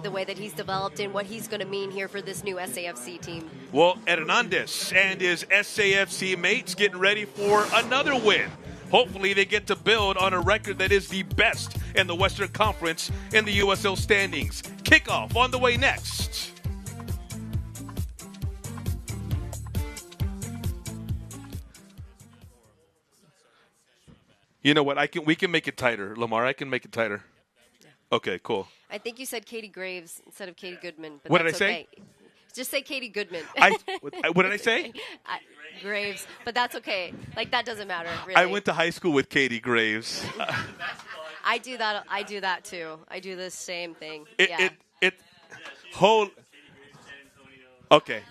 the way that he's developed and what he's going to mean here for this new SAFC team. Well, Hernandez and his SAFC mates getting ready for another win. Hopefully they get to build on a record that is the best in the Western Conference in the USL standings. Kickoff on the way next. You know what? We can make it tighter, Lamar. I can make it tighter. Okay, cool. I think you said Katie Graves instead of Katie Goodman. But What did I that's say? okay. Just say Katie Goodman. What did I say? Graves, but that's okay. Like, that doesn't matter, really. I went to high school with Katie Graves. I do that. I do that too. I do the same thing. Okay. Okay.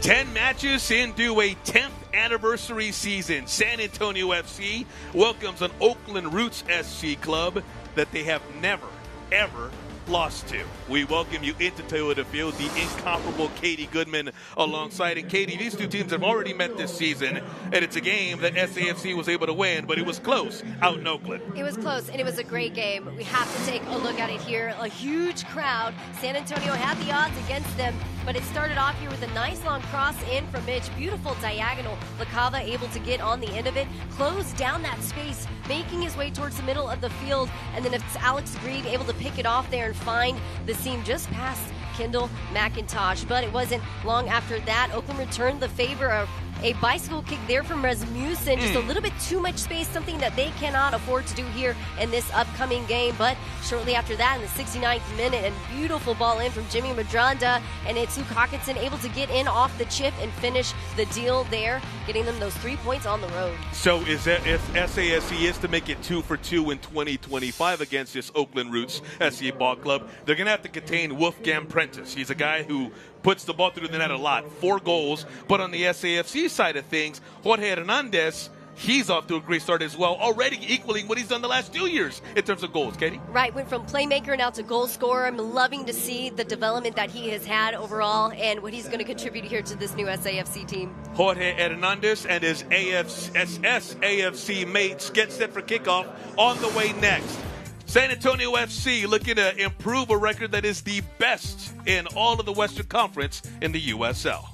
10 matches into a 10th anniversary season. San Antonio FC welcomes an Oakland Roots SC club that they have never, ever lost to. We welcome you into Toyota Field, the incomparable Katie Goodman alongside. And Katie, these two teams have already met this season, and it's a game that SAFC was able to win, but it was close out in Oakland. It was close, and it was a great game. We have to take a look at it here. A huge crowd. San Antonio had the odds against them, but it started off here with a nice long cross in from Mitch. Beautiful diagonal. LaCava able to get on the end of it, close down that space, making his way towards the middle of the field, and then it's Alex Green able to pick it off there and find the seam just past Kendall McIntosh. But it wasn't long after that. Oakland returned the favor of a bicycle kick there from Rasmussen. Just a little bit too much space, something that they cannot afford to do here in this upcoming game. But shortly after that, in the 69th minute, a beautiful ball in from Jimmy Madronda, and it's Luke Hawkinson able to get in off the chip and finish the deal there, getting them those 3 points on the road. So is that if SASE is to make it 2 for 2 in 2025 against this Oakland Roots SC ball club, they're going to have to contain Wolfgang Prentice. He's a guy who puts the ball through the net a lot, 4 goals. But on the SAFC side of things, Jorge Hernandez, he's off to a great start as well, already equaling what he's done the last 2 years in terms of goals. Katie? Right, went from playmaker now to goal scorer. I'm loving to see the development that he has had overall and what he's going to contribute here to this new SAFC team. Jorge Hernandez and his SAFC mates get set for kickoff on the way next. San Antonio FC looking to improve a record that is the best in all of the Western Conference in the USL.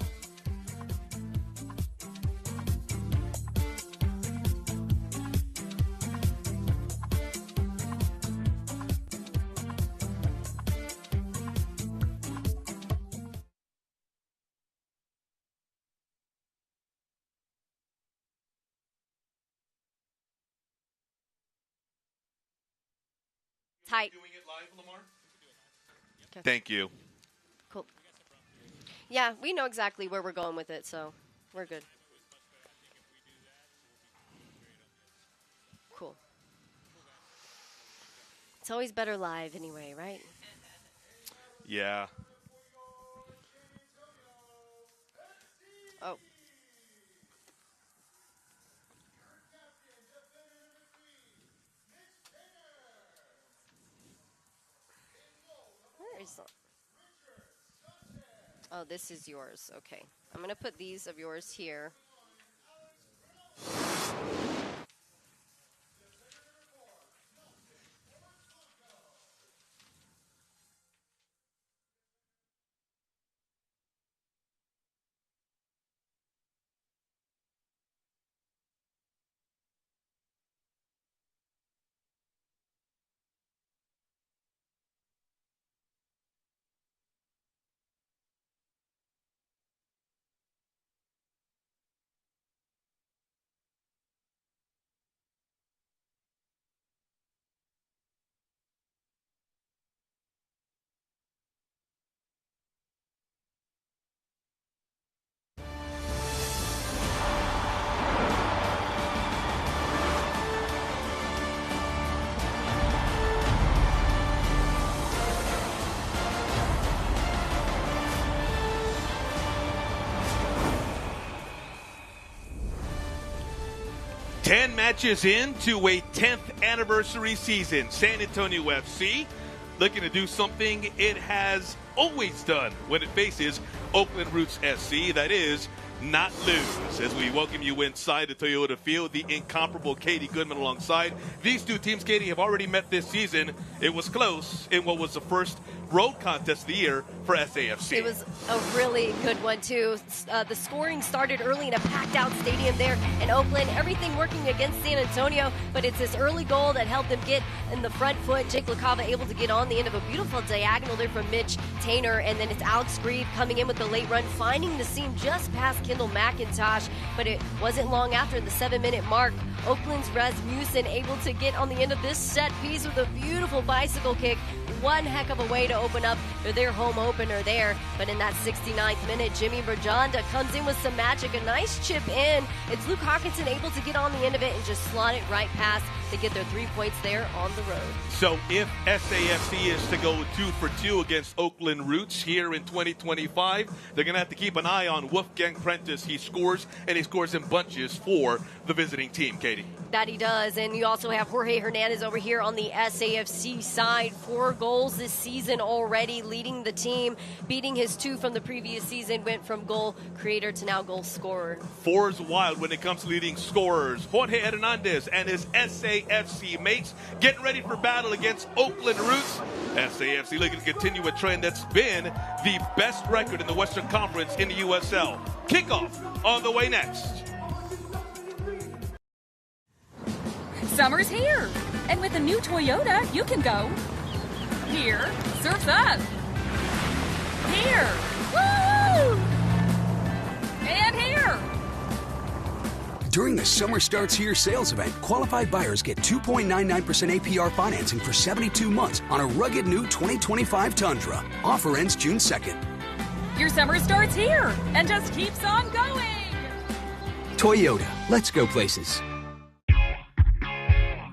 Tight. Doing it live, Lamar? Okay. Thank you. Cool. Yeah, we know exactly where we're going with it, so we're good. Cool. It's always better live anyway, right? Yeah. Oh. Oh, this is yours. Okay. I'm going to put these of yours here. 10 matches into a 10th anniversary season. San Antonio FC looking to do something it has always done when it faces Oakland Roots SC, that is, not lose. As we welcome you inside the Toyota Field, the incomparable Katie Goodman alongside. These two teams, Katie, have already met this season. It was close in what was the first road contest of the year for SAFC. It was a really good one, too. The scoring started early in a packed-out stadium there in Oakland. Everything working against San Antonio, but it's this early goal that helped them get in the front foot. Jake LaCava able to get on the end of a beautiful diagonal there from Mitch Tainer, and then it's Alex Grieve coming in with the late run, finding the seam just past Kendall McIntosh, but it wasn't long after the 7-minute mark. Oakland's Rasmussen able to get on the end of this set piece with a beautiful bicycle kick. One heck of a way to open up their home opener there. But in that 69th minute, Jimmy Berjonda comes in with some magic. A nice chip in. It's Luke Hawkinson able to get on the end of it and just slot it right past to get their 3 points there on the road. So if SAFC is to go 2 for 2 against Oakland Roots here in 2025, they're going to have to keep an eye on Wolfgang Prentice. He scores, and he scores in bunches for the visiting team, Katie. That he does. And you also have Jorge Hernandez over here on the SAFC side. 4 goals this season already, leading the team, beating his 2 from the previous season, went from goal creator to now goal scorer. 4's wild when it comes to leading scorers. Jorge Hernandez and his SAFC mates getting ready for battle against Oakland Roots. SAFC looking to continue a trend that's been the best record in the Western Conference in the USL. Kickoff on the way next. Summer's here, and with a new Toyota, you can go here, surf's up, here, woo, and here. During the Summer Starts Here sales event, qualified buyers get 2.99% APR financing for 72 months on a rugged new 2025 Tundra. Offer ends June 2nd. Your summer starts here and just keeps on going. Toyota, let's go places.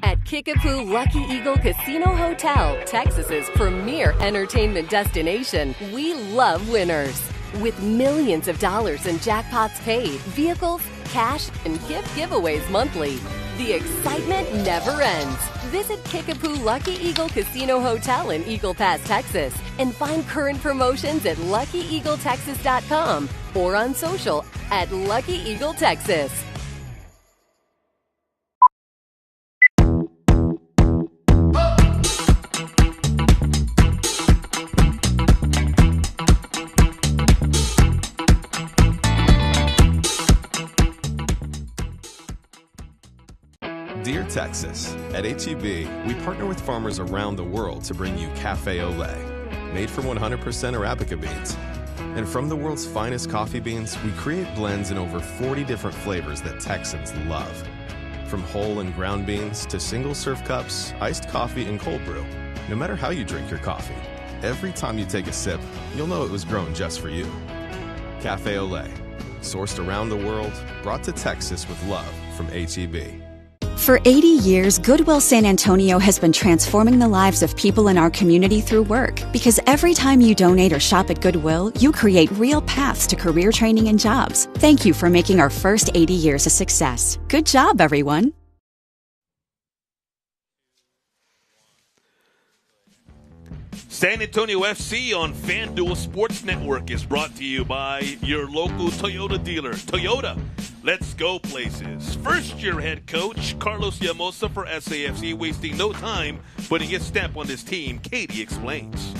At Kickapoo Lucky Eagle Casino Hotel, Texas's premier entertainment destination, we love winners. With millions of dollars in jackpots paid, vehicles, cash, and gift giveaways monthly, the excitement never ends. Visit Kickapoo Lucky Eagle Casino Hotel in Eagle Pass, Texas, and find current promotions at LuckyEagleTexas.com or on social at Lucky Eagle Texas. Dear Texas, at H-E-B, we partner with farmers around the world to bring you Cafe Au Lait, made from 100% Arabica beans. And from the world's finest coffee beans, we create blends in over 40 different flavors that Texans love. From whole and ground beans to single-serve cups, iced coffee, and cold brew. No matter how you drink your coffee, every time you take a sip, you'll know it was grown just for you. Cafe Au Lait, sourced around the world, brought to Texas with love from H-E-B. For 80 years, Goodwill San Antonio has been transforming the lives of people in our community through work. Because every time you donate or shop at Goodwill, you create real paths to career training and jobs. Thank you for making our first 80 years a success. Good job, everyone. San Antonio FC on FanDuel Sports Network is brought to you by your local Toyota dealer. Toyota, let's go places. First-year head coach Carlos Llamosa for SAFC, wasting no time putting his stamp on this team. Katie explains.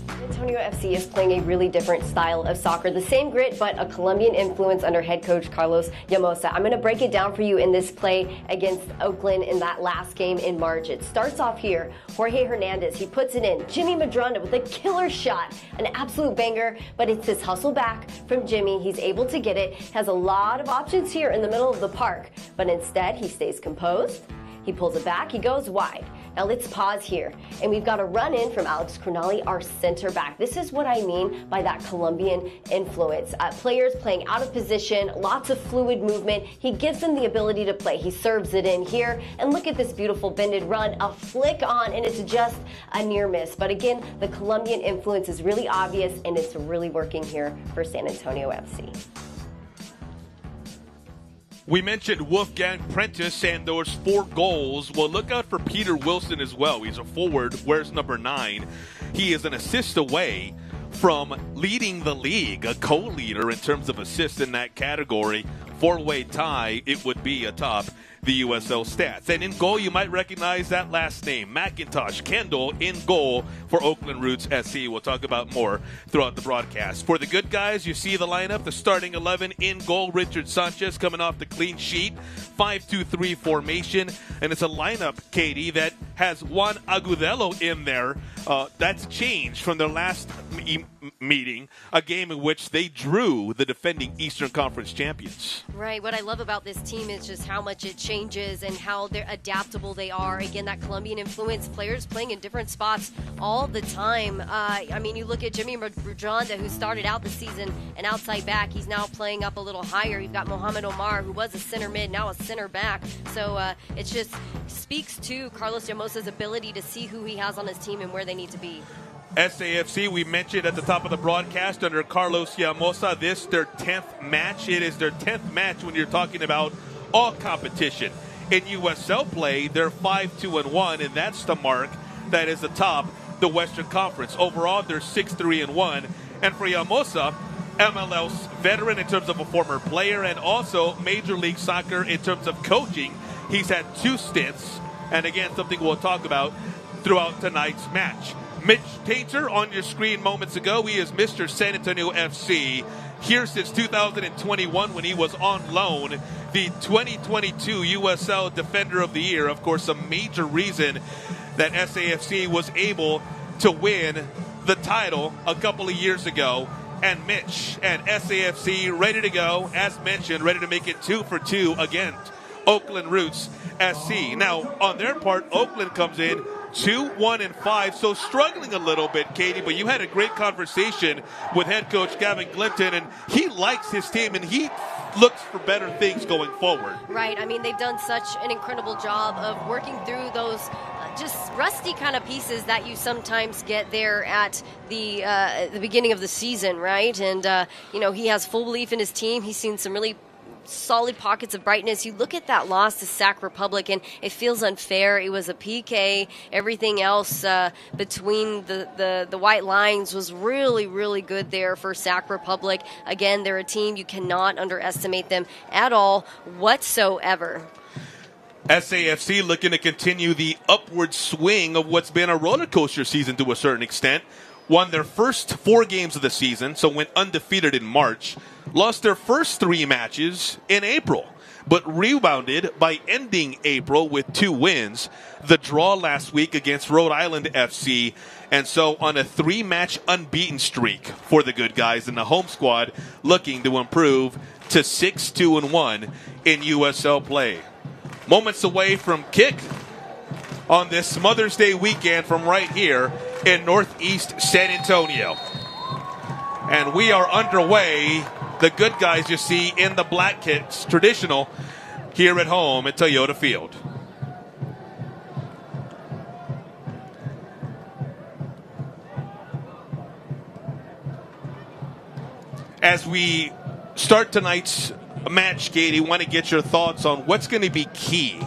San Antonio FC is playing a really different style of soccer. The same grit, but a Colombian influence under head coach Carlos Llamosa. I'm going to break it down for you in this play against Oakland in that last game in March. It starts off here. Jorge Hernandez, he puts it in. Jimmy Madronda with a killer shot. An absolute banger, but it's his hustle back from Jimmy. He's able to get it. Has a lot of options here in the middle of the park, but instead he stays composed. He pulls it back. He goes wide. Now let's pause here. And we've got a run in from Alex Cronali, our center back. This is what I mean by that Colombian influence. Players playing out of position, lots of fluid movement. He gives them the ability to play. He serves it in here. And look at this beautiful bended run, a flick on, and it's just a near miss. But again, the Colombian influence is really obvious, and it's really working here for San Antonio FC. We mentioned Wolfgang Prentice and those 4 goals. Well, look out for Peter Wilson as well. He's a forward. Where's number 9? He is an assist away from leading the league, a co-leader in terms of assists in that category. 4-way tie, it would be atop the USL stats. And in goal, you might recognize that last name, McIntosh Kendall, in goal for Oakland Roots SC. We'll talk about more throughout the broadcast. For the good guys, you see the lineup, the starting 11 in goal. Richard Sanchez coming off the clean sheet, 5-2-3 formation, and it's a lineup, Katie, that has Juan Agudelo in there. That's changed from their last meeting, a game in which they drew the defending Eastern Conference champions. Right. What I love about this team is just how much it changes and how they're adaptable they are. Again, that Colombian influence, players playing in different spots all the time. I mean, you look at Jimmy Rajanda, who started out the season an outside back. He's now playing up a little higher. You've got Mohamed Omar, who was a center mid, now a center back. So it just speaks to Carlos Llamosa's ability to see who he has on his team and where they need to be. SAFC, we mentioned at the top of the broadcast, under Carlos Llamosa, this their 10th match. It is their 10th match when you're talking about all competition. In USL play, they're 5-2-1, and that's the mark that is atop the Western Conference. Overall, they're 6-3-1. And for Llamosa, MLS veteran in terms of a former player and also Major League Soccer in terms of coaching. He's had 2 stints, and again, something we'll talk about throughout tonight's match. Mitch Tainter on your screen moments ago. He is Mr. San Antonio FC here since 2021 when he was on loan. The 2022 USL Defender of the Year. Of course, a major reason that SAFC was able to win the title a couple of years ago. And Mitch and SAFC ready to go, as mentioned, ready to make it 2 for 2 against Oakland Roots SC. Now, on their part, Oakland comes in 2-1-5, so struggling a little bit, Katie, but you had a great conversation with head coach Gavin Glinton, and he likes his team, and he looks for better things going forward. Right. I mean, they've done such an incredible job of working through those just rusty kind of pieces that you sometimes get there at the beginning of the season, right? And, he has full belief in his team. He's seen some really solid pockets of brightness. You look at that loss to Sac Republic, and it feels unfair. It was a PK. Everything else between the white lines was really, really good there for Sac Republic. Again, they're a team. You cannot underestimate them at all whatsoever. SAFC looking to continue the upward swing of what's been a roller coaster season to a certain extent. Won their first 4 games of the season, so went undefeated in March. Lost their first 3 matches in April, but rebounded by ending April with 2 wins. The draw last week against Rhode Island FC, and so on a 3-match unbeaten streak for the good guys in the home squad, looking to improve to 6-2-1 in USL play. Moments away from kick on this Mother's Day weekend from right here in Northeast San Antonio. And we are underway. The good guys you see in the black kits, traditional, here at home at Toyota Field. As we start tonight's match, Katie, want to get your thoughts on what's going to be key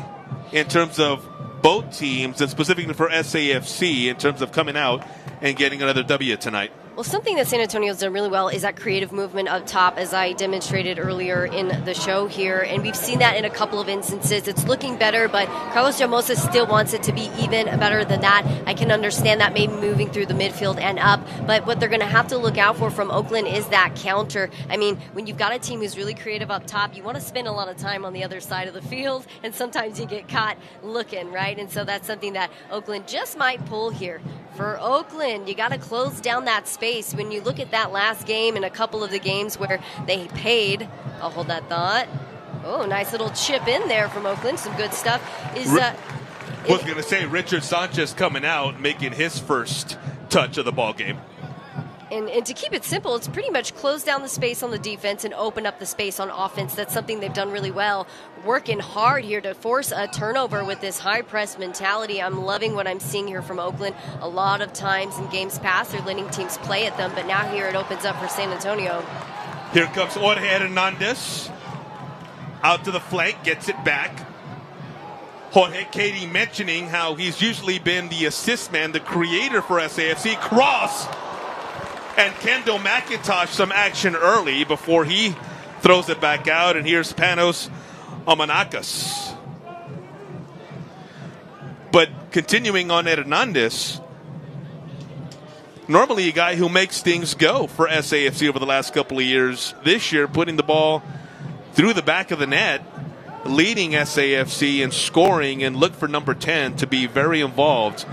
in terms of both teams, and specifically for SAFC in terms of coming out and getting another W tonight. Well, something that San Antonio's done really well is that creative movement up top, as I demonstrated earlier in the show here. And we've seen that in a couple of instances. It's looking better, but Carlos Llamosa still wants it to be even better than that. I can understand that maybe moving through the midfield and up. But what they're going to have to look out for from Oakland is that counter. I mean, when you've got a team who's really creative up top, you want to spend a lot of time on the other side of the field, and sometimes you get caught looking, right? And so that's something that Oakland just might pull here. For Oakland, you got to close down that space. When you look at that last game and a couple of the games where they paid, I'll hold that thought. Oh, nice little chip in there from Oakland. Some good stuff. Was going to say Richard Sanchez coming out, making his first touch of the ball game. And to keep it simple, it's pretty much close down the space on the defense and open up the space on offense. That's something they've done really well. Working hard here to force a turnover with this high press mentality. I'm loving what I'm seeing here from Oakland. A lot of times in games past, they're letting teams play at them, but now here it opens up for San Antonio. Here comes Jorge Hernandez. out to the flank, gets it back. Jorge Katie mentioning how he's usually been the assist man, the creator for SAFC. Cross! And Kendall McIntosh some action early before he throws it back out. And here's Panos Amanakis. But continuing on Hernandez, normally a guy who makes things go for SAFC over the last couple of years. This year, putting the ball through the back of the net, leading SAFC in scoring, and look for number 10 to be very involved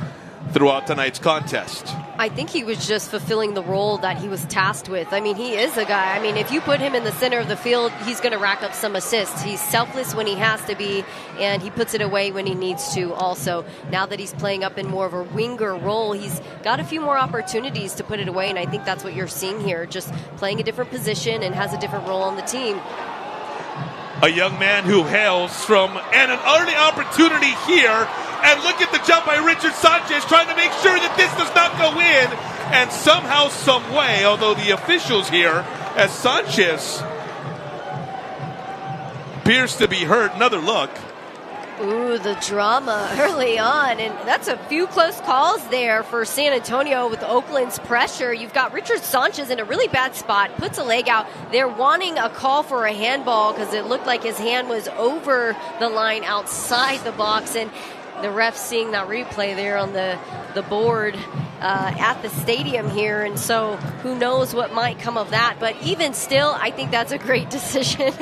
throughout tonight's contest. I think he was just fulfilling the role that he was tasked with. I mean, he is a guy. I mean, if you put him in the center of the field, he's going to rack up some assists. He's selfless when he has to be, and he puts it away when he needs to also. Now that he's playing up in more of a winger role, he's got a few more opportunities to put it away, and I think that's what you're seeing here, just playing a different position and has a different role on the team. A young man who hails from an early opportunity here. And look at the jump by Richard Sanchez, trying to make sure that this does not go in. And somehow, some way, although the officials here, as Sanchez appears to be hurt. Another look. Ooh, the drama early on. And that's a few close calls there for San Antonio with Oakland's pressure. You've got Richard Sanchez in a really bad spot, puts a leg out. They're wanting a call for a handball because it looked like his hand was over the line outside the box. And the ref seeing that replay there on the board at the stadium here, and so who knows what might come of that. But even still, I think that's a great decision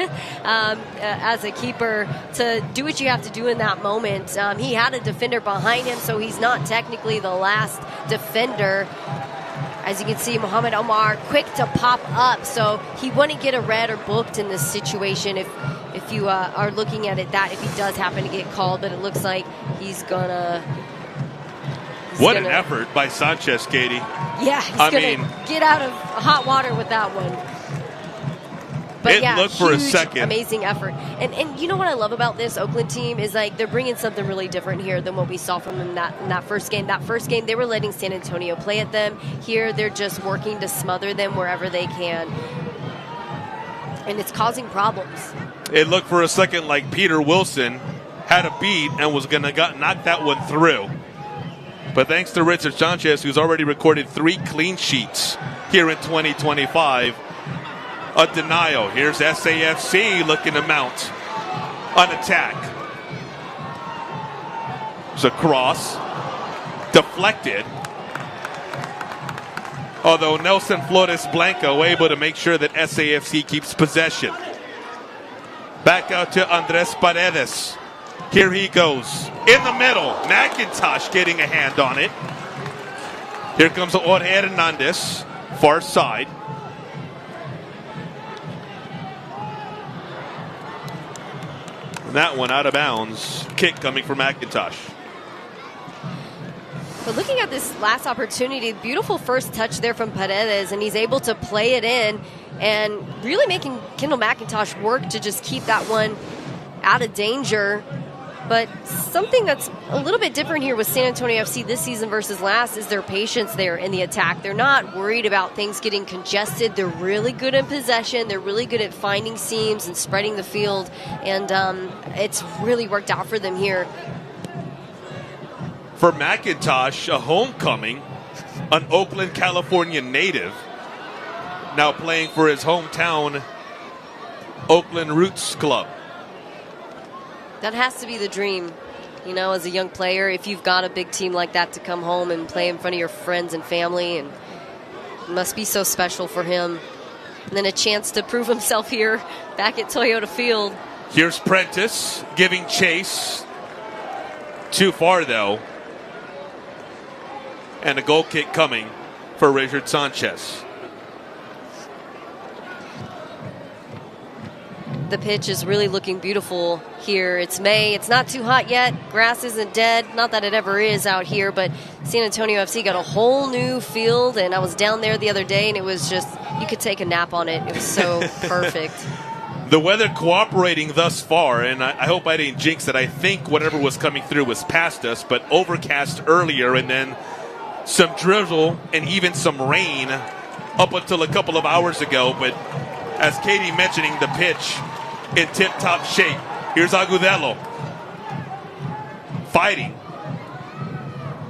as a keeper to do what you have to do in that moment. He had a defender behind him, so he's not technically the last defender. As you can see, Mohamed Omar quick to pop up, so he wouldn't get a red or booked in this situation if you are looking at it that if he does happen to get called, but it looks like he's gonna... What an effort by Sanchez, Katie. Yeah, he's going to get out of hot water with that one. But yeah, looked for a second. Amazing effort. And you know what I love about this Oakland team is like they're bringing something really different here than what we saw from them in that first game. That first game, they were letting San Antonio play at them. Here, they're just working to smother them wherever they can. And it's causing problems. It looked for a second like Peter Wilson had a beat and was going to knock that one through. But thanks to Richard Sanchez, who's already recorded 3 clean sheets here in 2025. A denial. Here's SAFC looking to mount an attack. It's a cross. Deflected. Although Nelson Flores Blanco able to make sure that SAFC keeps possession. Back out to Andres Paredes. Here he goes. In the middle. McIntosh getting a hand on it. Here comes Jorge Hernandez. Far side. And that one out of bounds. Kick coming from McIntosh. But looking at this last opportunity, beautiful first touch there from Paredes, and he's able to play it in and really making Kendall McIntosh work to just keep that one out of danger. But something that's a little bit different here with San Antonio FC this season versus last is their patience there in the attack. They're not worried about things getting congested. They're really good in possession. They're really good at finding seams and spreading the field. And it's really worked out for them here. For McIntosh, a homecoming, an Oakland, California native, now playing for his hometown Oakland Roots club. That has to be the dream, you know, as a young player, if you've got a big team like that to come home and play in front of your friends and family. And it must be so special for him. And then a chance to prove himself here back at Toyota Field. Here's Prentice giving chase. Too far, though. And a goal kick coming for Richard Sanchez. The pitch is really looking beautiful here. It's May. It's not too hot yet. Grass isn't dead. Not that it ever is out here, but San Antonio FC got a whole new field, and I was down there the other day, and it was just, you could take a nap on it. It was so perfect. The weather cooperating thus far, and I hope I didn't jinx it. I think whatever was coming through was past us, but overcast earlier, and then some drizzle and even some rain up until a couple of hours ago. But as Katie mentioning, the pitch in tip-top shape. Here's Agudelo fighting.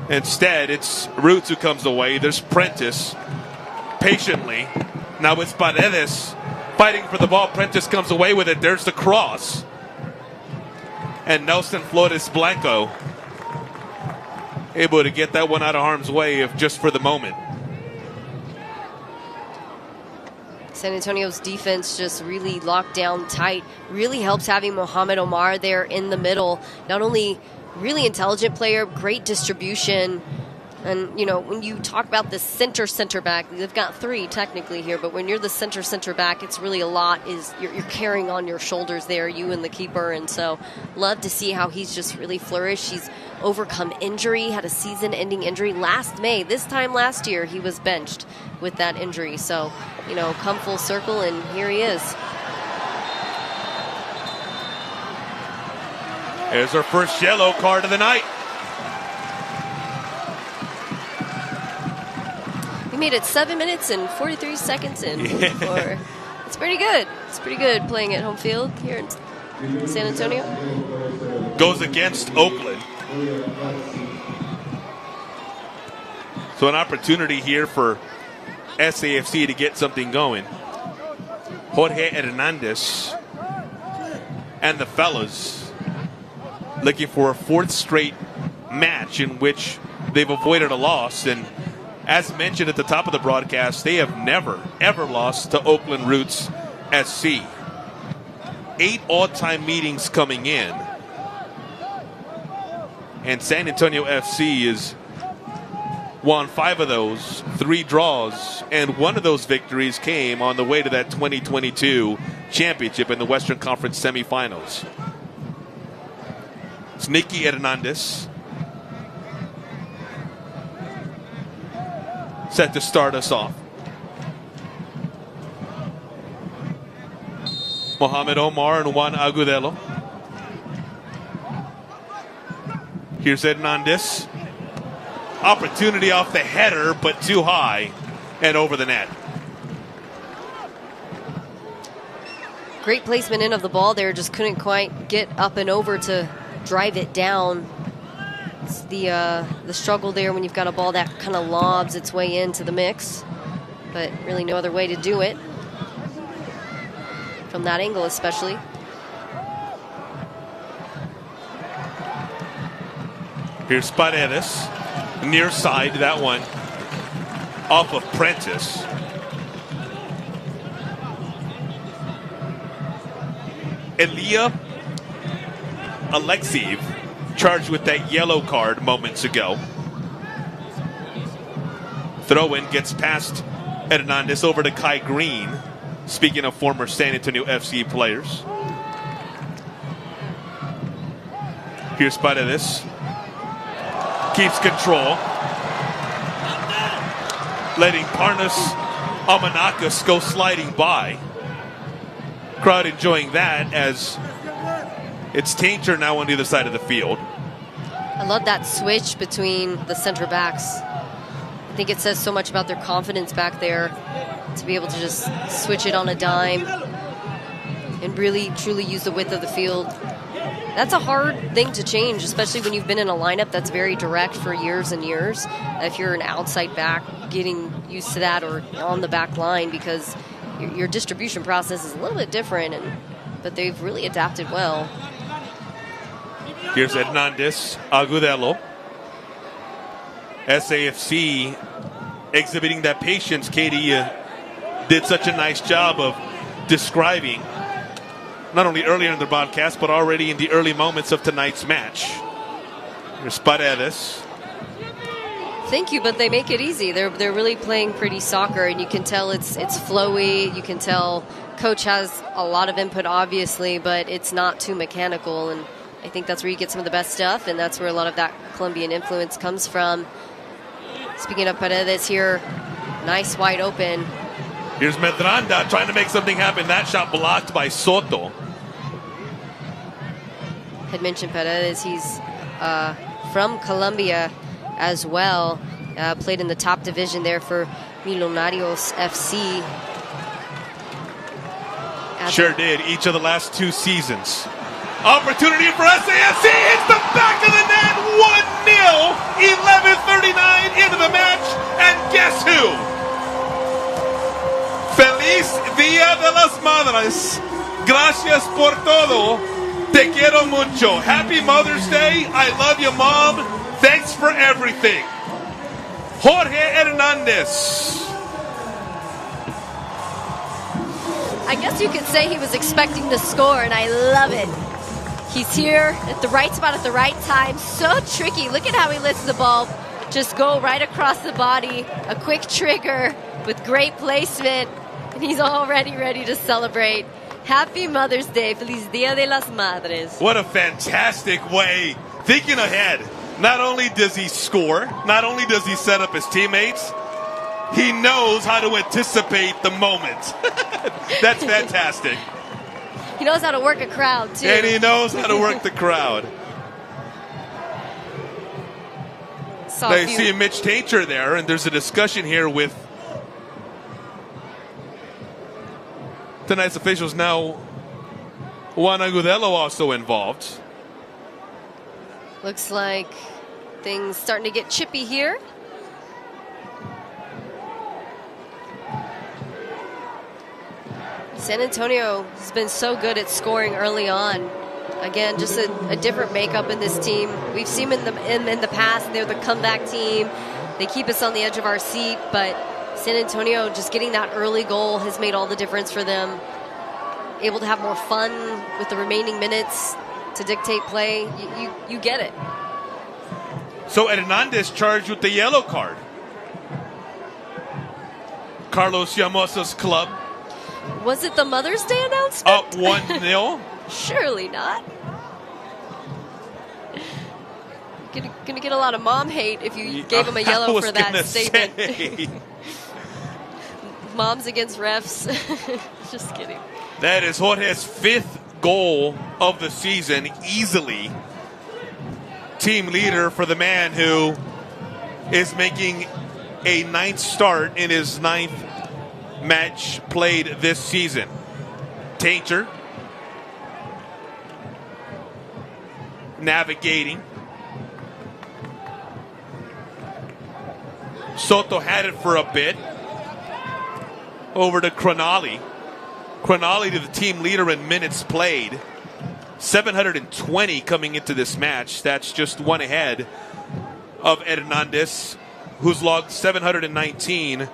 Instead, it's Roots who comes away. There's Prentice patiently. Now it's Paredes fighting for the ball. Prentice comes away with it. There's the cross. And Nelson Flores Blanco able to get that one out of harm's way if just for the moment. San Antonio's defense just really locked down tight. Really helps having Mohamed Omar there in the middle. Not only really intelligent player, great distribution. And, you know, when you talk about the center back, they've got three technically here, but when you're the center back, it's really a lot. You're carrying on your shoulders there, you and the keeper. And so love to see how he's just really flourished. He's overcome injury, had a season-ending injury last May. This time last year, he was benched with that injury. So, you know, come full circle, and here he is. There's our first yellow card of the night. We made it 7 minutes and 43 seconds in. Yeah. It's pretty good. It's pretty good playing at home field here in San Antonio. Goes against Oakland. So an opportunity here for SAFC to get something going. Jorge Hernandez and the fellas looking for a fourth straight match in which they've avoided a loss. And as mentioned at the top of the broadcast, they have never, ever lost to Oakland Roots SC. 8 all-time meetings coming in. And San Antonio FC has won 5 of those, 3 draws, and 1 of those victories came on the way to that 2022 championship in the Western Conference semifinals. It's Nicky Hernandez set to start us off. Mohamed Omar and Juan Agudelo. Here's Hernandez. Opportunity off the header, but too high and over the net. Great placement in of the ball there. Just couldn't quite get up and over to drive it down. It's the struggle there when you've got a ball that kind of lobs its way into the mix, but really no other way to do it from that angle, especially. Here's Paredes, near side, that one off of Prentice. Ilya Alexiev charged with that yellow card moments ago. Throw-in gets past Hernandez over to Kai Green. Speaking of former San Antonio FC players. Here's Paredes. Keeps control. Letting Parnas Amanakis go sliding by. Crowd enjoying that as it's Tainter now on the other side of the field. I love that switch between the center backs. I think it says so much about their confidence back there to be able to just switch it on a dime and really truly use the width of the field. That's a hard thing to change, especially when you've been in a lineup that's very direct for years and years. If you're an outside back, getting used to that, or on the back line, because your distribution process is a little bit different, but they've really adapted well. Here's Hernandez, Agudelo. SAFC exhibiting that patience Katie did such a nice job of describing, not only earlier in the broadcast, but already in the early moments of tonight's match. Here's Paredes. Thank you, but they make it easy. They're really playing pretty soccer, and you can tell it's flowy. You can tell coach has a lot of input, obviously, but it's not too mechanical, and I think that's where you get some of the best stuff, and that's where a lot of that Colombian influence comes from. Speaking of Paredes here, nice wide open. Here's Medranda trying to make something happen. That shot blocked by Soto. Had mentioned Paredes. He's from Colombia as well. Played in the top division there for Millonarios FC Sure did, each of the last 2 seasons. Opportunity for SAFC. It's the back of the net. 1-0. 11:39 into the match. And guess who? Feliz Día de las Madres. Gracias por todo. Te quiero mucho. Happy Mother's Day. I love you, Mom. Thanks for everything. Jorge Hernandez. I guess you could say he was expecting to score, and I love it. He's here at the right spot at the right time. So tricky. Look at how he lets the ball just go right across the body. A quick trigger with great placement, and he's already ready to celebrate. Happy Mother's Day. Feliz Día de las Madres. What a fantastic way. Thinking ahead. Not only does he score, not only does he set up his teammates, he knows how to anticipate the moment. That's fantastic. He knows how to work a crowd, too. And he knows how to work the crowd. They see Mitch Tainter there, and there's a discussion here with tonight's officials. Now, Juan Agudelo also involved. Looks like things starting to get chippy here. San Antonio has been so good at scoring early on. Again, just a different makeup in this team. We've seen them in the past. They're the comeback team. They keep us on the edge of our seat, but San Antonio just getting that early goal has made all the difference for them. Able to have more fun with the remaining minutes to dictate play. You get it. So Hernandez charged with the yellow card. Carlos Llamosa's club. Was it the Mother's Day announcement? Up 1-0. Surely not. Gonna get a lot of mom hate if you gave him a yellow for that statement. Moms against refs. Just kidding. That is Jorge's 5th goal of the season, easily. Team leader for the man who is making a 9th start in his 9th match played this season. Tainter navigating. Soto had it for a bit. Over to Cronali. Cronali to the team leader in minutes played. 720 coming into this match. That's just one ahead of Hernandez, who's logged 719.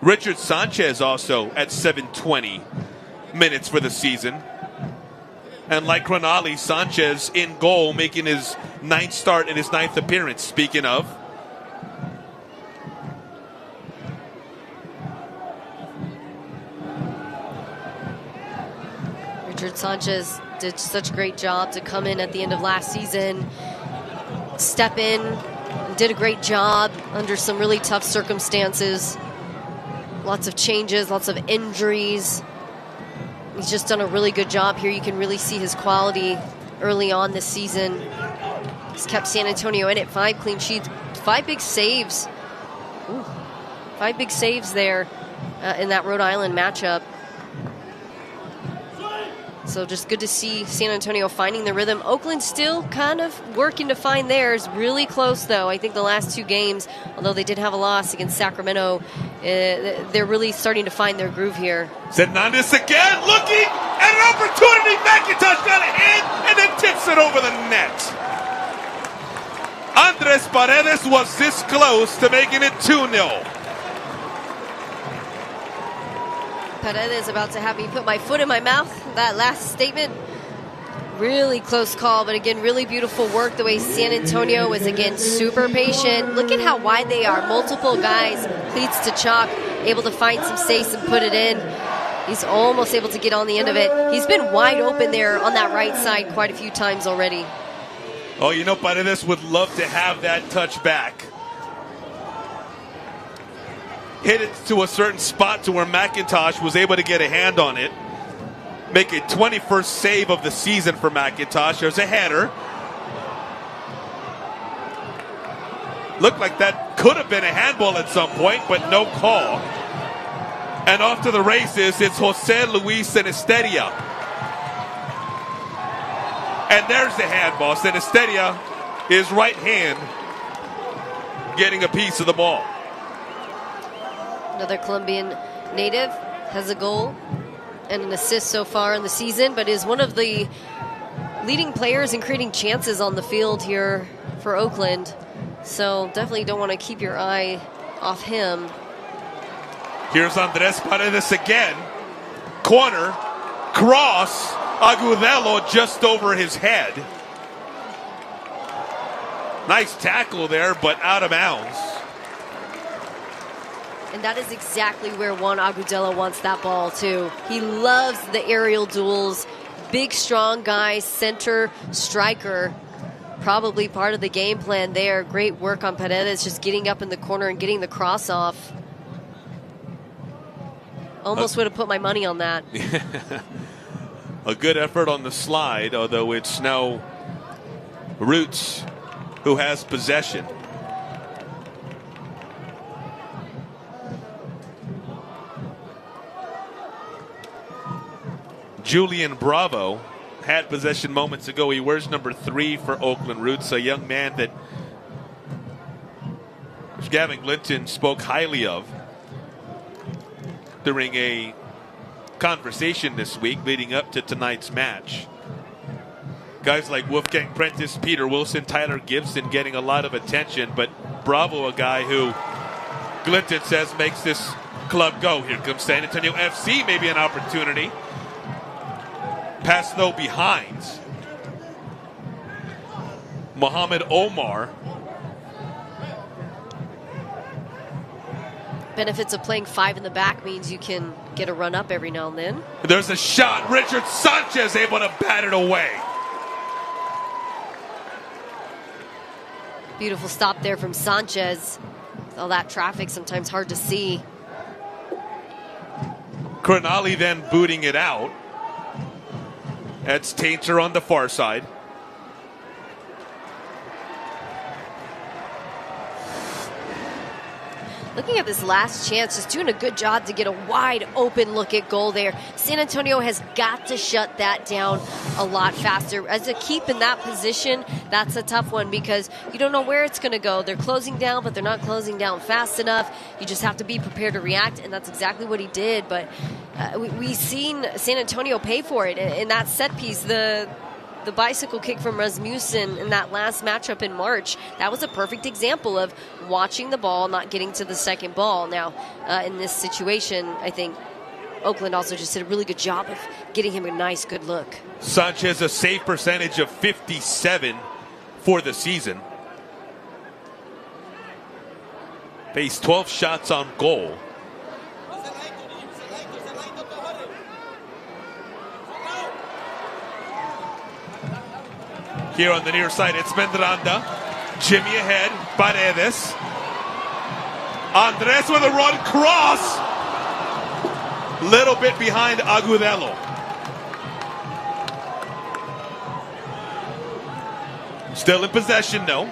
Richard Sanchez also at 720 minutes for the season. And like Cronali, Sanchez in goal, making his 9th start in his 9th appearance. Speaking of. Richard Sanchez did such a great job to come in at the end of last season, step in, and did a great job under some really tough circumstances. Lots of changes, lots of injuries. He's just done a really good job here. You can really see his quality early on this season. He's kept San Antonio in it. 5 clean sheets, 5 big saves. Ooh, 5 big saves there in that Rhode Island matchup. So just good to see San Antonio finding the rhythm. Oakland still kind of working to find theirs. Really close, though. I think the last 2 games, although they did have a loss against Sacramento, they're really starting to find their groove here. Hernandez again, looking at an opportunity. McIntosh got a hand and then tips it over the net. Andres Paredes was this close to making it 2-0. Paredes about to have me put my foot in my mouth. That last statement, really close call, but again, really beautiful work. The way San Antonio was, again, super patient. Look at how wide they are. Multiple guys, cleats to chalk, able to find some space and put it in. He's almost able to get on the end of it. He's been wide open there on that right side quite a few times already. Oh, you know, Paredes would love to have that touch back. Hit it to a certain spot to where McIntosh was able to get a hand on it. Make a 21st save of the season for McIntosh. There's a header. Looked like that could have been a handball at some point, but no call. And off to the races, it's Jose Luis Senesteria. And there's the handball. Senesteria, his right hand, getting a piece of the ball. Another Colombian native has a goal and an assist so far in the season, but is one of the leading players in creating chances on the field here for Oakland. So definitely don't want to keep your eye off him. Here's Andres Paredes again. Corner, cross, Agudelo just over his head. Nice tackle there, but out of bounds. And that is exactly where Juan Agudelo wants that ball, too. He loves the aerial duels. Big, strong guy, center striker. Probably part of the game plan there. Great work on Paredes, just getting up in the corner and getting the cross off. Almost would have put my money on that. A good effort on the slide, although it's now Roots who has possession. Julian Bravo had possession moments ago. He wears number 3 for Oakland Roots, a young man that Gavin Glinton spoke highly of during a conversation this week leading up to tonight's match. Guys like Wolfgang Prentice, Peter Wilson, Tyler Gibson getting a lot of attention, but Bravo, a guy who Glinton says makes this club go. Here comes San Antonio FC, maybe an opportunity. Pass though behind. Mohamed Omar. Benefits of playing 5 in the back means you can get a run up every now and then. There's a shot. Richard Sanchez able to bat it away. Beautiful stop there from Sanchez. All that traffic, sometimes hard to see. Cronali then booting it out. That's Tainter on the far side. Looking at this last chance, just doing a good job to get a wide open look at goal there. San Antonio has got to shut that down a lot faster. As a keep in that position, that's a tough one because you don't know where it's going to go. They're closing down, but they're not closing down fast enough. You just have to be prepared to react, and that's exactly what he did. But we've seen San Antonio pay for it in that set piece. The bicycle kick from Rasmussen in that last matchup in March, that was a perfect example of watching the ball, not getting to the second ball. Now, in this situation, I think Oakland also just did a really good job of getting him a nice, good look. Sanchez, a save percentage of 57 for the season. Faced 12 shots on goal. Here on the near side, it's Mendranda. Jimmy ahead, Paredes. Andres with a run, cross. Little bit behind Agudelo. Still in possession, though.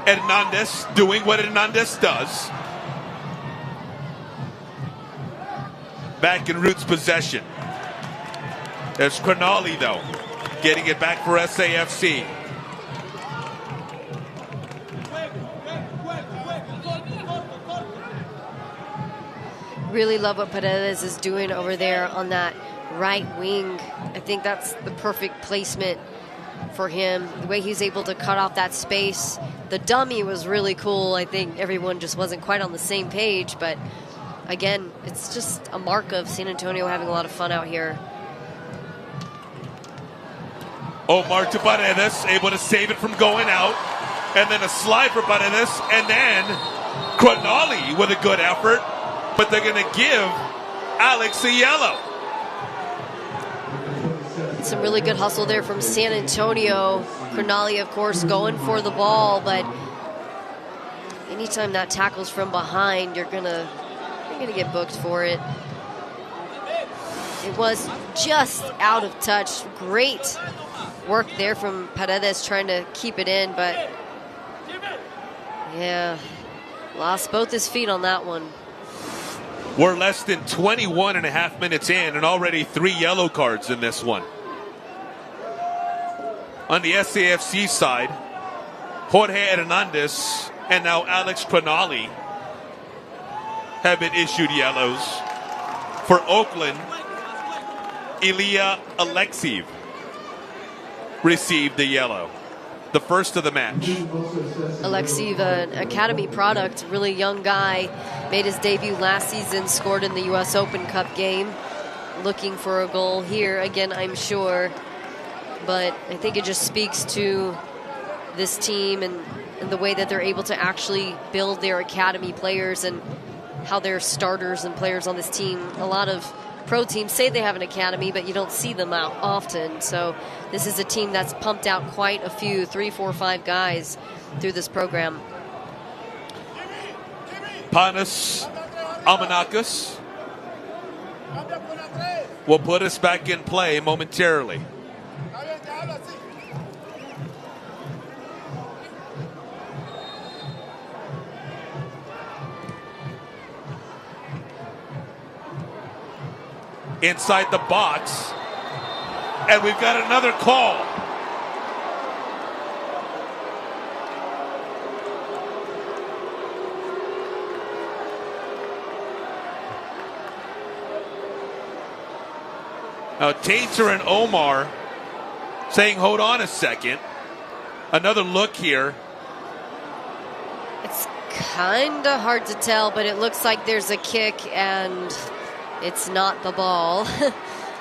Hernandez doing what Hernandez does. Back in Roots possession. There's Cronali, though. Getting it back for SAFC. Really love what Paredes is doing over there on that right wing. I think that's the perfect placement for him. The way he's able to cut off that space. The dummy was really cool. I think everyone just wasn't quite on the same page, but again, it's just a mark of San Antonio having a lot of fun out here. Omar to Paredes, able to save it from going out. And then a slide for Paredes. And then Cronali with a good effort. But they're going to give Alex a yellow. Some really good hustle there from San Antonio. Cronali, of course, going for the ball. But anytime that tackles from behind, you're gonna get booked for it. It was just out of touch. Great work there from Paredes trying to keep it in, but yeah, lost both his feet on that one. We're less than 21 and a half minutes in and already 3 yellow cards in this one. On the SAFC side, Jorge Hernandez and now Alex Cronali have been issued yellows. For Oakland, Ilya Alexiev received the yellow, the first of the match. Alexiev, an academy product, really young guy, made his debut last season, scored in the U.S. Open Cup game. Looking for a goal here again, I'm sure. But I think it just speaks to this team and the way that they're able to actually build their academy players and how their starters and players on this team. A lot of pro teams say they have an academy, but you don't see them out often. So this is a team that's pumped out quite a few, 3, 4, 5 guys through this program. Panos Amanakis will put us back in play momentarily. Inside the box, and we've got another call. Now Tainter and Omar saying, hold on a second. Another look here. It's kind of hard to tell, but it looks like there's a kick and it's not the ball.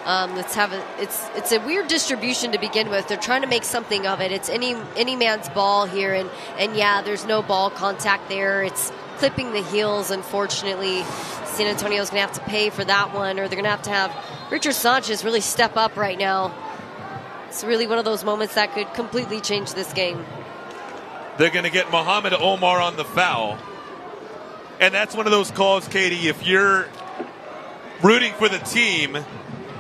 It's a weird distribution to begin with. They're trying to make something of it. It's any man's ball here, and yeah, there's no ball contact there. It's clipping the heels. Unfortunately, San Antonio's going to have to pay for that one, or they're going to have Richard Sanchez really step up right now. It's really one of those moments that could completely change this game. They're going to get Mohamed Omar on the foul. And that's one of those calls, Katie, if you're rooting for the team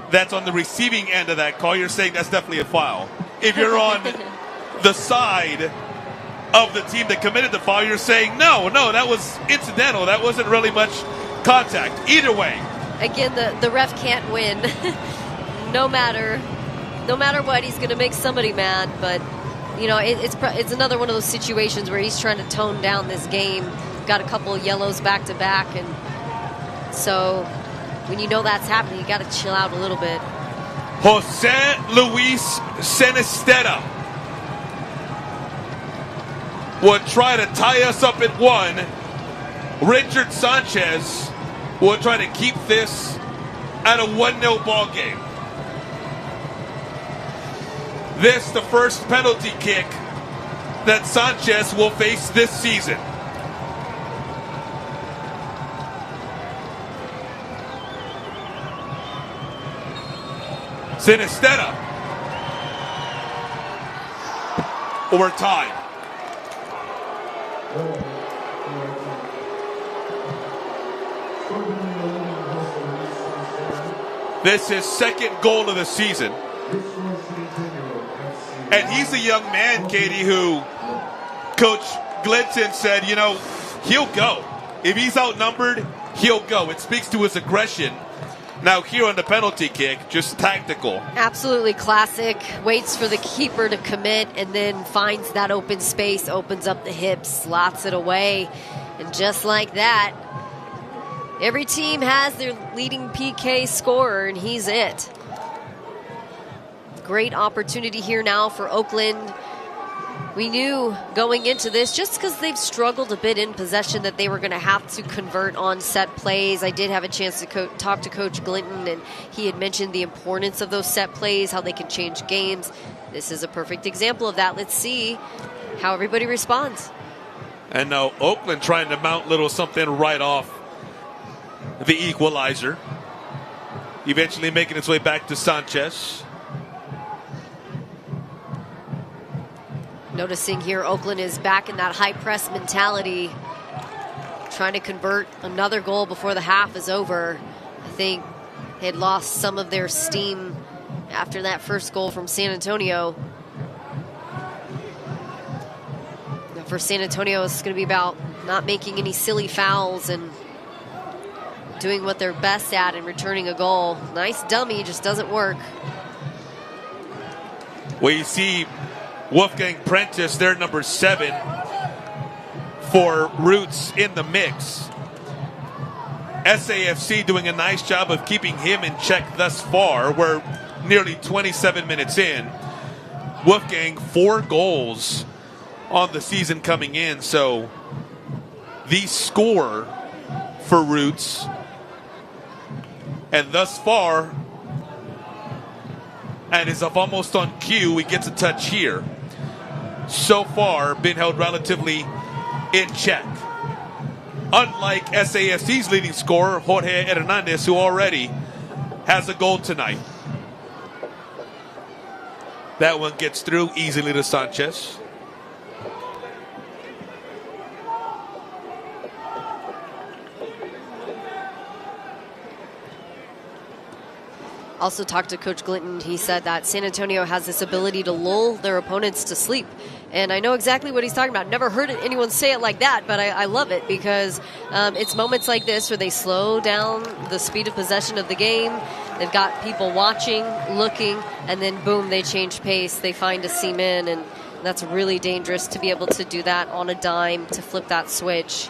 that's on the receiving end of that call, you're saying that's definitely a foul. If you're on the side of the team that committed the foul, you're saying, no, that was incidental. That wasn't really much contact. Either way. Again, the ref can't win. no matter what, he's going to make somebody mad. But, you know, it's another one of those situations where he's trying to tone down this game. Got a couple of yellows back to back, and so when you know that's happening, you got to chill out a little bit. Jose Luis Senesteta will try to tie us up at 1. Richard Sanchez will try to keep this at a 1-0 ball game. This the first penalty kick that Sanchez will face this season. Sinisteta over time. This is second goal of the season. And he's a young man, Katie, who Coach Glinton said, you know, he'll go. If he's outnumbered, he'll go. It speaks to his aggression. Now here on the penalty kick, just tactical. Absolutely classic. Waits for the keeper to commit and then finds that open space, opens up the hips, slots it away. And just like that, every team has their leading PK scorer, and he's it. Great opportunity here now for Oakland. We knew going into this, just because they've struggled a bit in possession, that they were going to have to convert on set plays. I did have a chance to talk to Coach Glinton, and he had mentioned the importance of those set plays, how they can change games. This is a perfect example of that. Let's see how everybody responds. And now Oakland trying to mount little something right off the equalizer. Eventually making its way back to Sanchez. Noticing here, Oakland is back in that high press mentality, trying to convert another goal before the half is over. I think they had lost some of their steam after that first goal from San Antonio. For San Antonio, it's going to be about not making any silly fouls and doing what they're best at and returning a goal. Nice dummy, just doesn't work. Well, you see Wolfgang Prentice, their number 7 for Roots in the mix. SAFC doing a nice job of keeping him in check thus far. We're nearly 27 minutes in. Wolfgang, 4 goals on the season coming in. So the score for Roots, and thus far, and is of almost on cue, he gets a touch here. So far, been held relatively in check. Unlike SAFC's leading scorer, Jorge Hernandez, who already has a goal tonight. That one gets through easily to Sanchez. Also talked to Coach Glinton. He said that San Antonio has this ability to lull their opponents to sleep. And I know exactly what he's talking about. Never heard anyone say it like that, but I love it because it's moments like this where they slow down the speed of possession of the game. They've got people watching, looking, and then boom, they change pace. They find a seam in, and that's really dangerous to be able to do that on a dime, to flip that switch.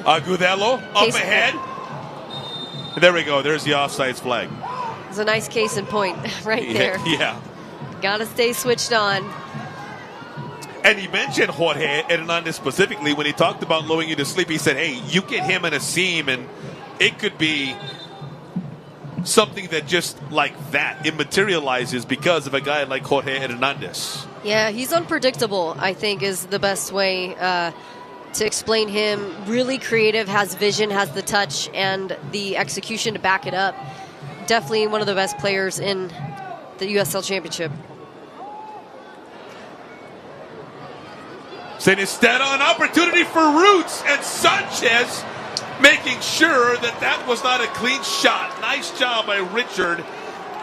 Agudelo up ahead. There we go. There's the offsides flag. It's a nice case in point right there. Yeah. Got to stay switched on. And he mentioned Jorge Hernandez specifically when he talked about lulling you to sleep. He said, hey, you get him in a seam, and it could be something that just like that, it materializes because of a guy like Jorge Hernandez. Yeah, he's unpredictable, I think, is the best way to explain him. Really creative, has vision, has the touch and the execution to back it up. Definitely one of the best players in the USL Championship. Sinisterra, an opportunity for Roots, and Sanchez making sure that that was not a clean shot. Nice job by Richard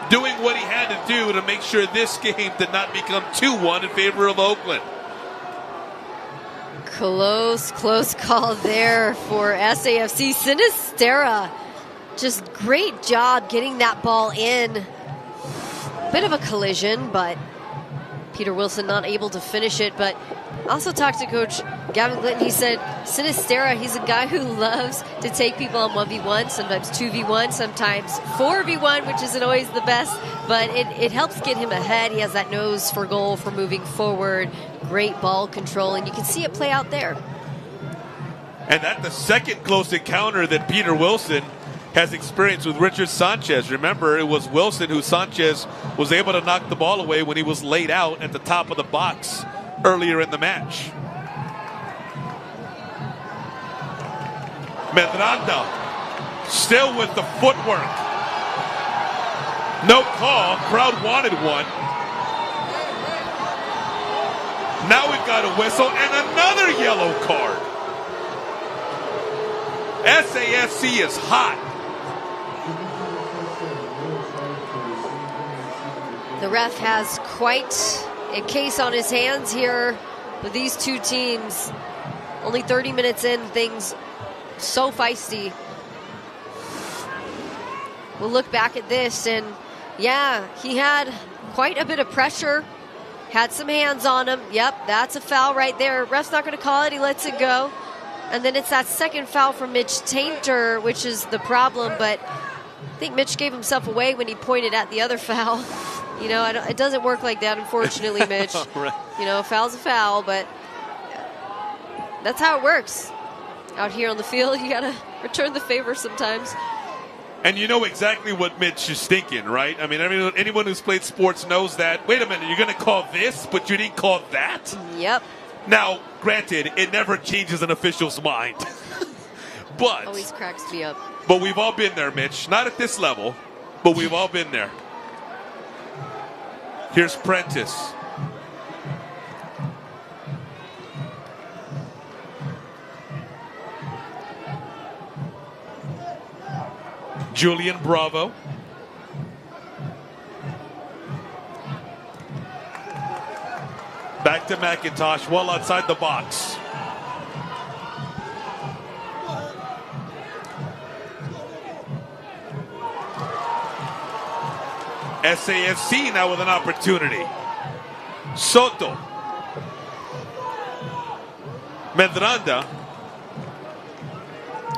doing what he had to do to make sure this game did not become 2-1 in favor of Oakland. Close call there for SAFC. Sinisterra, just great job getting that ball in. Bit of a collision, but Peter Wilson not able to finish it. But also talked to Coach Gavin Glinton. He said Sinisterra, he's a guy who loves to take people on 1v1, sometimes 2v1, sometimes 4v1, which isn't always the best, but it helps get him ahead. He has that nose for goal for moving forward. Great ball control, and you can see it play out there. And that's the second close encounter that Peter Wilson has experienced with Richard Sanchez. Remember, it was Wilson who Sanchez was able to knock the ball away when he was laid out at the top of the box earlier in the match. Medranda still with the footwork. No call. Crowd wanted one. Now we've got a whistle and another yellow card. SAFC is hot. The ref has quite a case on his hands here with these two teams. Only 30 minutes in, things so feisty. We'll look back at this, and yeah, he had quite a bit of pressure. Had some hands on him. Yep, that's a foul right there. Ref's not going to call it. He lets it go. And then it's that second foul from Mitch Tainter, which is the problem. But I think Mitch gave himself away when he pointed at the other foul. You know, it doesn't work like that, unfortunately, Mitch. Right. You know, a foul's a foul, but that's how it works. Out here on the field, you got to return the favor sometimes. And you know exactly what Mitch is thinking, right? I mean, anyone who's played sports knows that. Wait a minute, you're going to call this, but you didn't call that? Yep. Now, granted, it never changes an official's mind. But always cracks me up. But we've all been there, Mitch. Not at this level, but we've all been there. Here's Prentice. Julian Bravo. Back to McIntosh, well outside the box. SAFC now with an opportunity. Soto. Medranda.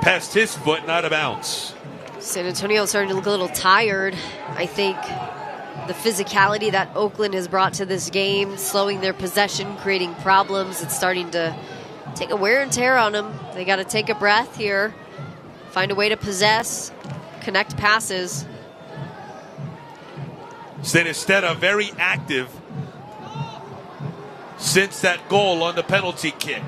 Past his foot and out of bounds. San Antonio starting to look a little tired. I think the physicality that Oakland has brought to this game, slowing their possession, creating problems, it's starting to take a wear and tear on them. They got to take a breath here, find a way to possess, connect passes. Sinistera very active since that goal on the penalty kick.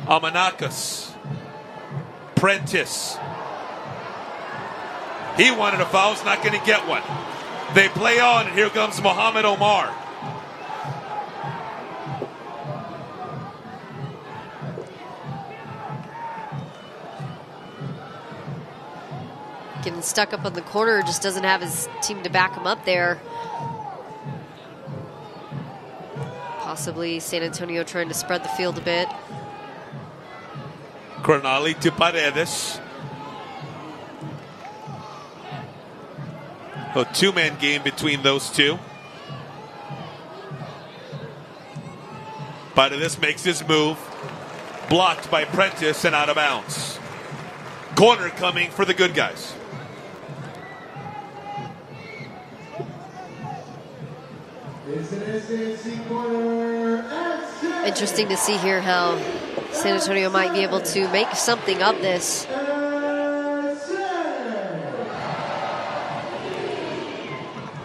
Amanakis. Prentice. He wanted a foul, he's not going to get one. They play on, and here comes Mohamed Omar. Getting stuck up on the corner, just doesn't have his team to back him up there. Possibly San Antonio trying to spread the field a bit. Cronali to Paredes. A two-man game between those two. Paredes makes his move. Blocked by Prentice and out of bounds. Corner coming for the good guys. Interesting to see here how San Antonio might be able to make something of this.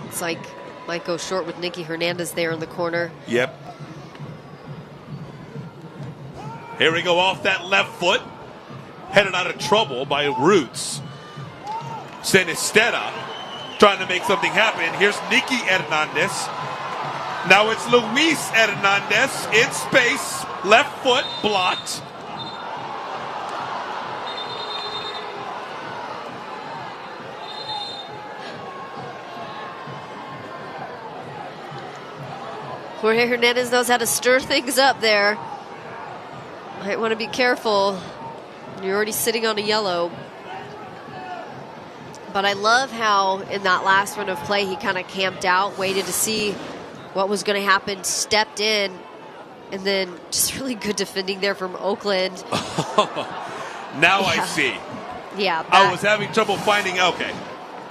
It's like might go short with Nicky Hernandez there in the corner. Yep. Here we go off that left foot. Headed out of trouble by Roots. Sinistera trying to make something happen. Here's Nicky Hernandez. Now it's Luis Hernandez in space. Left foot blocked. Jorge Hernandez knows how to stir things up there. Might want to be careful. You're already sitting on a yellow. But I love how in that last run of play he kind of camped out, waited to see what was going to happen, stepped in, and then just really good defending there from Oakland. Now yeah. I see. Yeah. I was having trouble finding. Okay.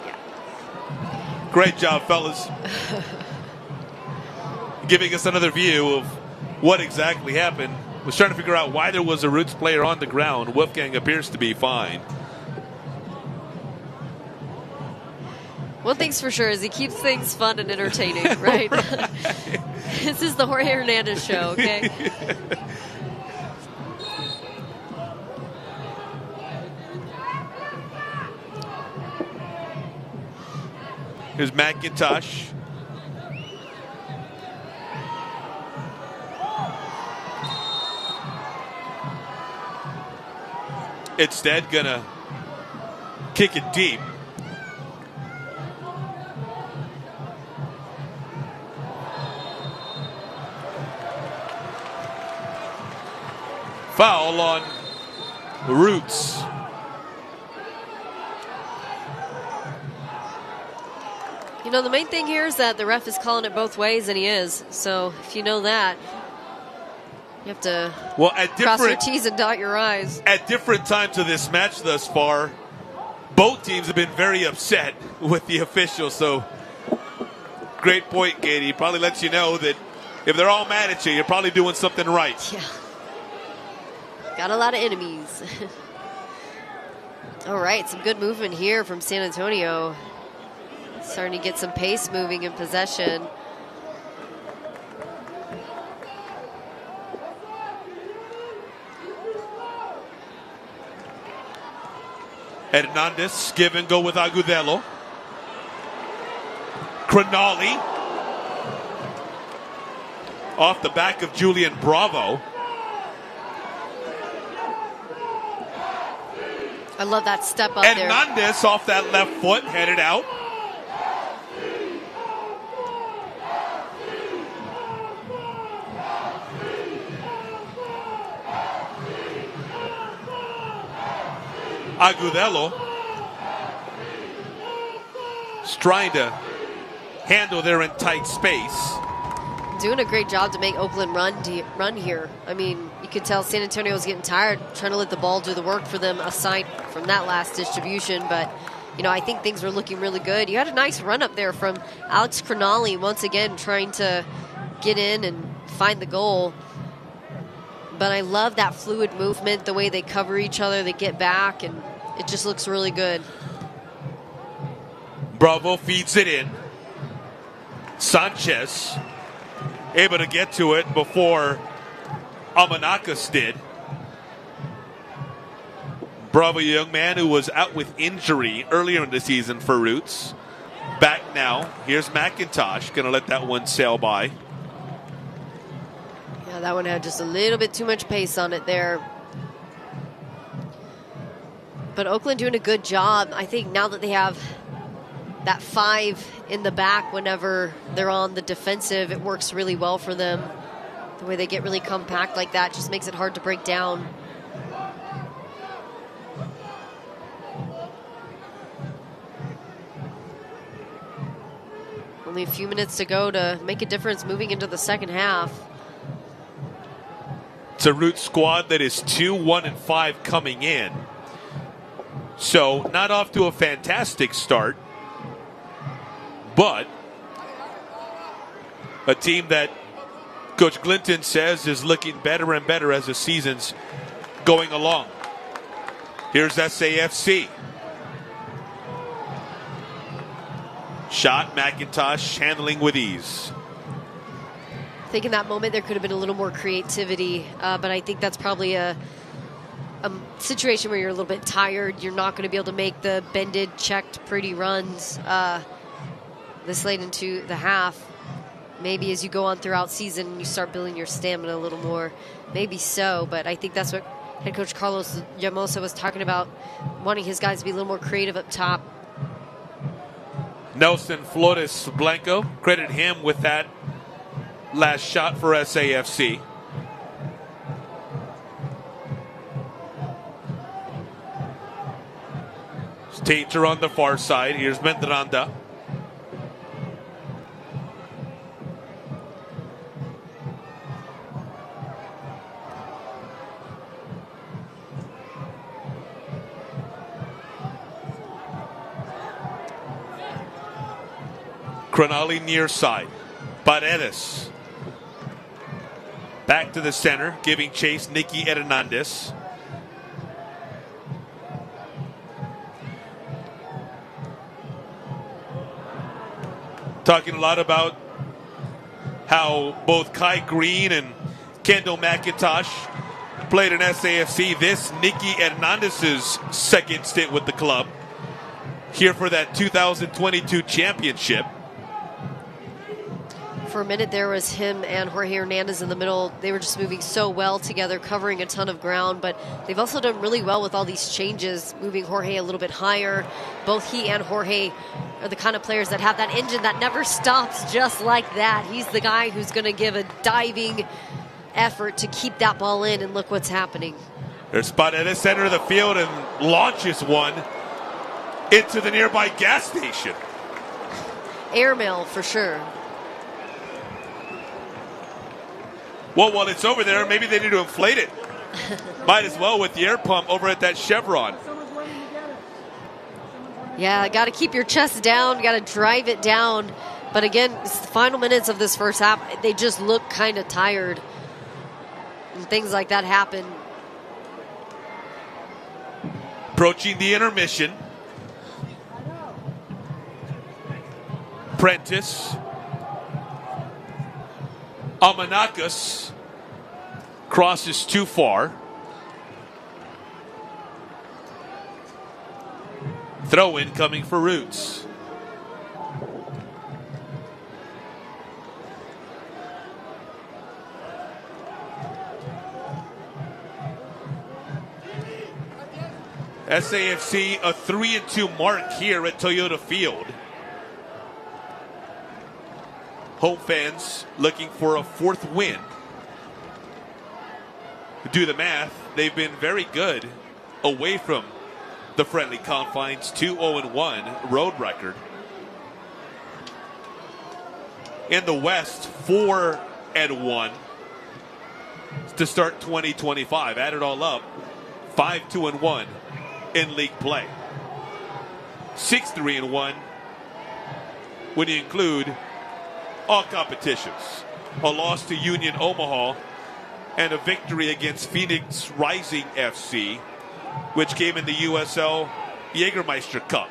Yeah. Great job, fellas. Giving us another view of what exactly happened. Was trying to figure out why there was a Roots player on the ground. Wolfgang appears to be fine. One thing's for sure is he keeps things fun and entertaining, right? Right. This is the Jorge Hernandez show, okay? Here's McIntosh. Instead, gonna kick it deep. Foul on Roots. You know, the main thing here is that the ref is calling it both ways, and he is. So if you know that, you have to cross your T's and dot your I's. At different times of this match thus far, both teams have been very upset with the officials. So great point, Katie. Probably lets you know that if they're all mad at you, you're probably doing something right. Yeah. Got a lot of enemies. All right, some good movement here from San Antonio. Starting to get some pace moving in possession. Hernandez, give and go with Agudelo. Cronali. Off the back of Julian Bravo. I love that step up there. Hernandez off that left foot, headed out. Agudelo. Roots trying to handle their in tight space. Doing a great job to make Oakland run here. I mean, you could tell San Antonio was getting tired, trying to let the ball do the work for them aside from that last distribution. But, you know, I think things were looking really good. You had a nice run up there from Alex Cronali, once again trying to get in and find the goal. But I love that fluid movement, the way they cover each other, they get back, and it just looks really good. Bravo feeds it in. Sanchez able to get to it before Amanakis did. Bravo, a young man who was out with injury earlier in the season for Roots. Back now. Here's McIntosh. Going to let that one sail by. Yeah, that one had just a little bit too much pace on it there. But Oakland doing a good job. I think now that they have that 5 in the back whenever they're on the defensive, it works really well for them. The way they get really compact like that just makes it hard to break down. Only a few minutes to go to make a difference moving into the second half. It's a Roots squad that is 2-1-5 coming in. So not off to a fantastic start, but a team that Coach Glinton says is looking better and better as the season's going along. Here's SAFC. Shot, McIntosh handling with ease. I think in that moment there could have been a little more creativity, but I think that's probably a situation where you're a little bit tired. You're not going to be able to make the bended, checked, pretty runs this late into the half. Maybe as you go on throughout season, you start building your stamina a little more. Maybe so, but I think that's what head coach Carlos Llamosa was talking about, wanting his guys to be a little more creative up top. Nelson Flores Blanco, credit him with that last shot for SAFC. Danger on the far side. Here's Mendranda. Cronali near side. Paredes. Back to the center, giving chase Nicky Hernandez. Talking a lot about how both Kai Green and Kendall McIntosh played in SAFC. This Nicky Hernandez's second stint with the club. Here for that 2022 championship. For a minute there was him and Jorge Hernandez in the middle. They were just moving so well together, covering a ton of ground, but they've also done really well with all these changes, moving Jorge a little bit higher. Both he and Jorge are the kind of players that have that engine that never stops just like that. He's the guy who's going to give a diving effort to keep that ball in, and look what's happening. They're spotted at the center of the field and launches one into the nearby gas station. Airmail for sure. Well, while it's over there, maybe they need to inflate it. Might as well with the air pump over at that Chevron. Yeah, got to keep your chest down, got to drive it down. But again, it's the final minutes of this first half, they just look kind of tired. And things like that happen. Approaching the intermission. Prentice. Amanakis crosses too far. Throw in coming for Roots. SAFC a 3-2 mark here at Toyota Field. Home fans looking for a fourth win. Do the math, they've been very good away from the friendly confines. 2-0-1 road record. In the West, 4-1 to start 2025. Add it all up, 5-2-1 in league play. 6-3-1 when you include all competitions. A loss to Union Omaha and a victory against Phoenix Rising FC, which came in the USL Jägermeister Cup.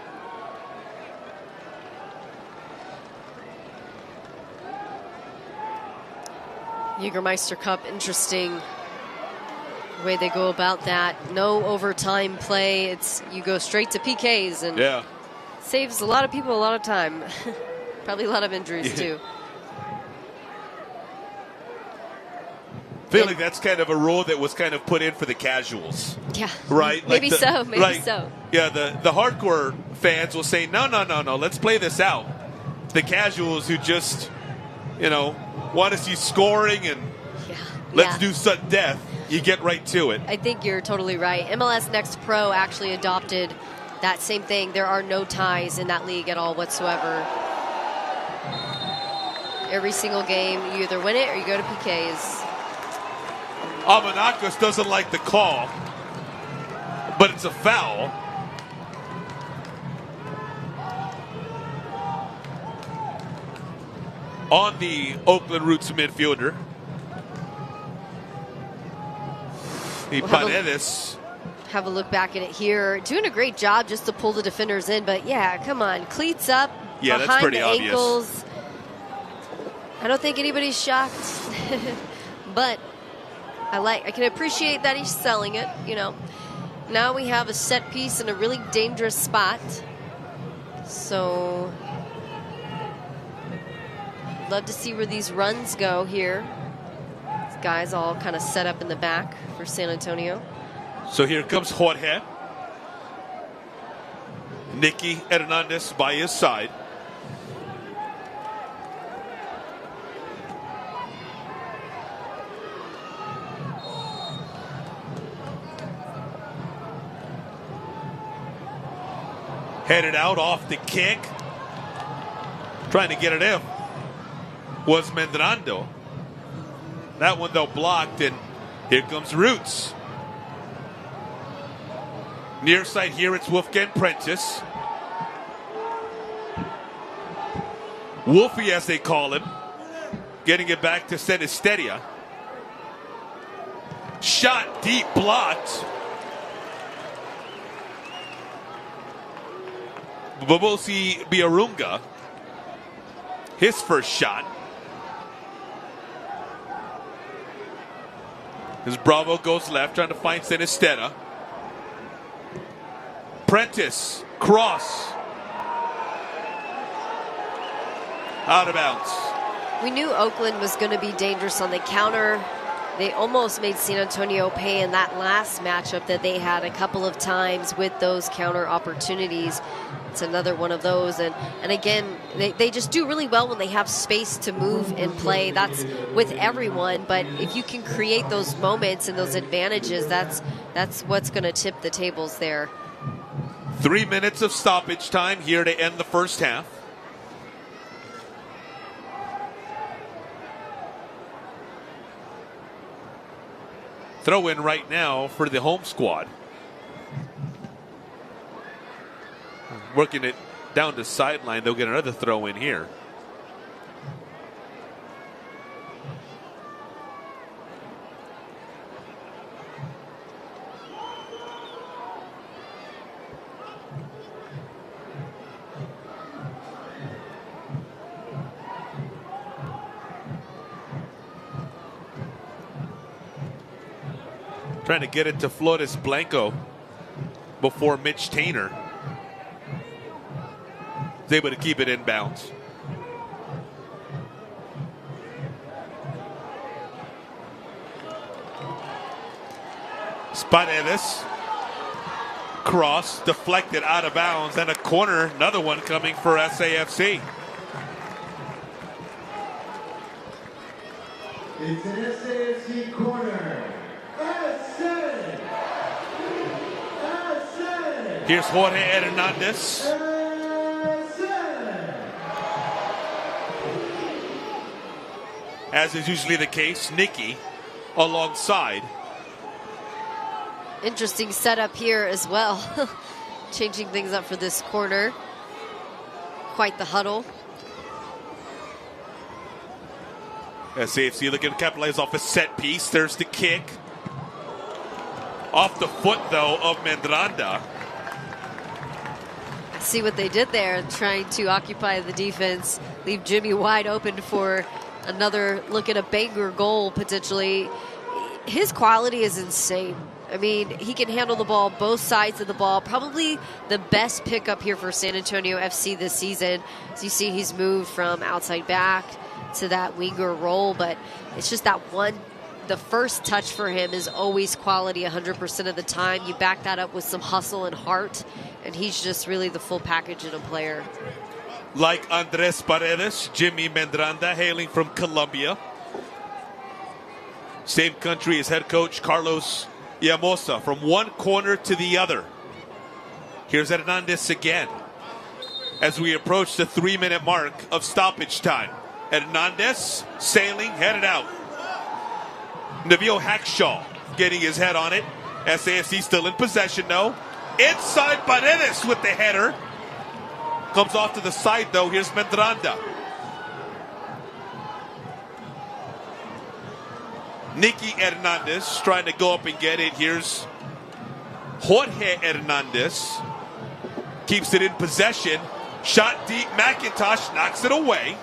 Jägermeister Cup, interesting way they go about that. No overtime play. It's you go straight to PKs, and saves a lot of people a lot of time. Probably a lot of injuries too. I feel like that's kind of a rule that was kind of put in for the casuals. Yeah. Right? Maybe so. Maybe so. Yeah, the hardcore fans will say, no, let's play this out. The casuals who just, want to see scoring and let's do sudden death, you get right to it. I think you're totally right. MLS Next Pro actually adopted that same thing. There are no ties in that league at all whatsoever. Every single game, you either win it or you go to PKs. Amanakos doesn't like the call, but it's a foul. On the Oakland Roots midfielder. Paredes. Have a look back at it here. Doing a great job just to pull the defenders in, but come on. Cleats up, behind that's pretty the obvious. ankles. I don't think anybody's shocked, but I can appreciate that he's selling it, Now we have a set piece in a really dangerous spot. So, love to see where these runs go here. These guys all kind of set up in the back for San Antonio. So here comes Jorge. Nicky Hernandez by his side. Headed out off the kick. Trying to get it in was Medrano. That one, though, blocked, and here comes Roots. Near side here, it's Wolfgang Prentice. Wolfie, as they call him. Getting it back to Senisteria. Shot deep, blocked. Bobosi Biarunga, his first shot. As Bravo goes left, trying to find Sinisterra. Prentice, cross. Out of bounds. We knew Oakland was going to be dangerous on the counter. They almost made San Antonio pay in that last matchup that they had a couple of times with those counter opportunities. It's another one of those. And again, they just do really well when they have space to move and play. That's with everyone. But if you can create those moments and those advantages, that's what's going to tip the tables there. 3 minutes of stoppage time here to end the first half. Throw in right now for the home squad. Working it down to sideline. They'll get another throw in here. Trying to get it to Flores Blanco before Mitch Tainer is able to keep it in bounds. Paredes, cross, deflected out of bounds, and a corner, another one coming for SAFC. It's an SAFC corner. Here's Jorge Hernandez. as is usually the case, Nikki alongside. Interesting setup here as well. Changing things up for this corner. Quite the huddle. SAFC looking to capitalize off a set piece. There's the kick. Off the foot, though, of Medranda. See what they did there, trying to occupy the defense, leave Jimmy wide open for another look at a banger goal, potentially. His quality is insane. I mean, he can handle the ball, both sides of the ball. Probably the best pickup here for San Antonio FC this season. As you see, he's moved from outside back to that winger role, but it's just that one. The first touch for him is always quality 100% of the time. You back that up with some hustle and heart, and he's just really the full package in a player. Like Andres Paredes, Jimmy Medranda, hailing from Colombia. Same country as head coach Carlos Llamosa, from one corner to the other. Here's Hernandez again as we approach the 3-minute mark of stoppage time. Hernandez sailing, headed out. Nabil Hackshaw getting his head on it. SAFC still in possession, though. Inside Paredes with the header. Comes off to the side, though. Here's Medranda. Nicky Hernandez trying to go up and get it. Here's Jorge Hernandez. Keeps it in possession. Shot deep. McIntosh knocks it away.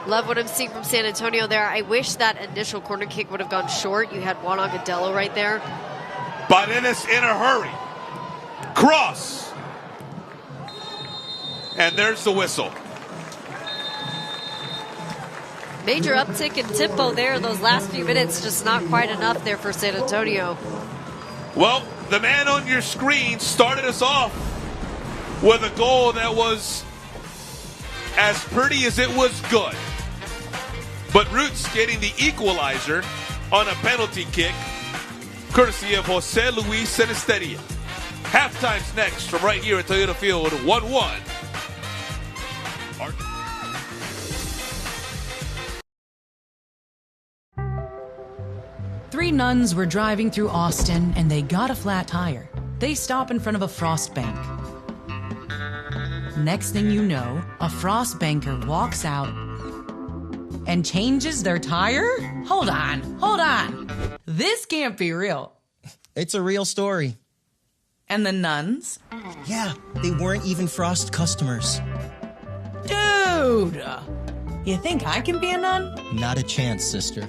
Love what I'm seeing from San Antonio there. I wish that initial corner kick would have gone short. You had Juan Agudelo right there. Paredes in a hurry. Cross. And there's the whistle. Major uptick in tempo there. Those last few minutes, just not quite enough there for San Antonio. Well, the man on your screen started us off with a goal that was as pretty as it was good. But Roots getting the equalizer on a penalty kick, courtesy of Jose Luis Senesteria. Halftime's next from right here at Toyota Field, 1-1. Three nuns were driving through Austin and they got a flat tire. They stop in front of a frost bank. Next thing you know, a frost banker walks out and changes their tire? Hold on. This can't be real. It's a real story. And the nuns? Yeah, they weren't even Frost customers. Dude! You think I can be a nun? Not a chance, sister.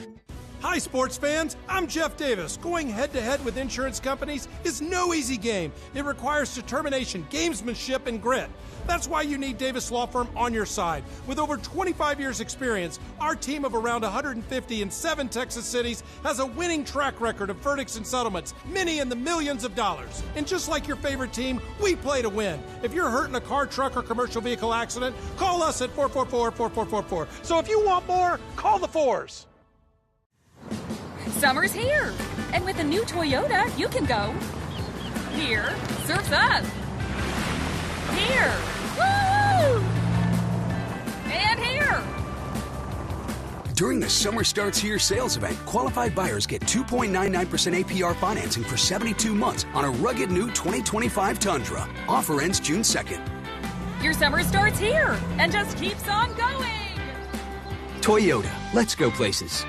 Hi, sports fans. I'm Jeff Davis. Going head-to-head with insurance companies is no easy game. It requires determination, gamesmanship, and grit. That's why you need Davis Law Firm on your side. With over 25 years' experience, our team of around 150 in 7 Texas cities has a winning track record of verdicts and settlements, many in the millions of dollars. And just like your favorite team, we play to win. If you're hurt in a car, truck, or commercial vehicle accident, call us at 444-4444. So if you want more, call the fours. Summer's here, and with a new Toyota, you can go here, surf's up, here, woo, and here. During the Summer Starts Here sales event, qualified buyers get 2.99% APR financing for 72 months on a rugged new 2025 Tundra. Offer ends June 2nd. Your summer starts here, and just keeps on going. Toyota, let's go places.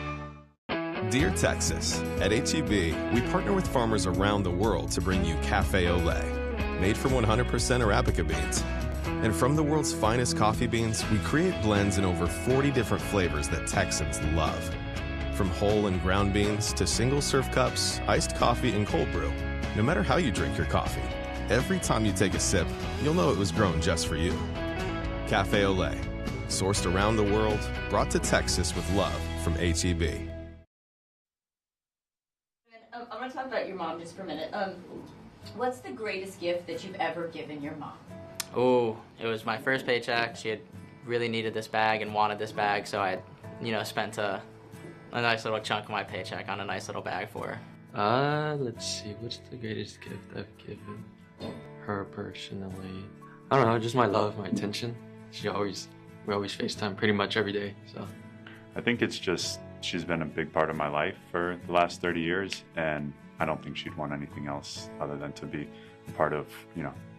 Dear Texas, at H-E-B, we partner with farmers around the world to bring you Cafe Au Lait, made from 100% Arabica beans. And from the world's finest coffee beans, we create blends in over 40 different flavors that Texans love. From whole and ground beans to single-serve cups, iced coffee, and cold brew. No matter how you drink your coffee, every time you take a sip, you'll know it was grown just for you. Cafe Au Lait, sourced around the world, brought to Texas with love from H-E-B. I want to talk about your mom just for a minute. What's the greatest gift that you've ever given your mom? Oh, it was my first paycheck. She had really needed this bag and wanted this bag, so I, spent a nice little chunk of my paycheck on a nice little bag for her. Let's see, what's the greatest gift I've given her personally? I don't know, just my love, my attention. She always We always FaceTime pretty much every day. So I think it's just she's been a big part of my life for the last 30 years, and I don't think she'd want anything else other than to be part of,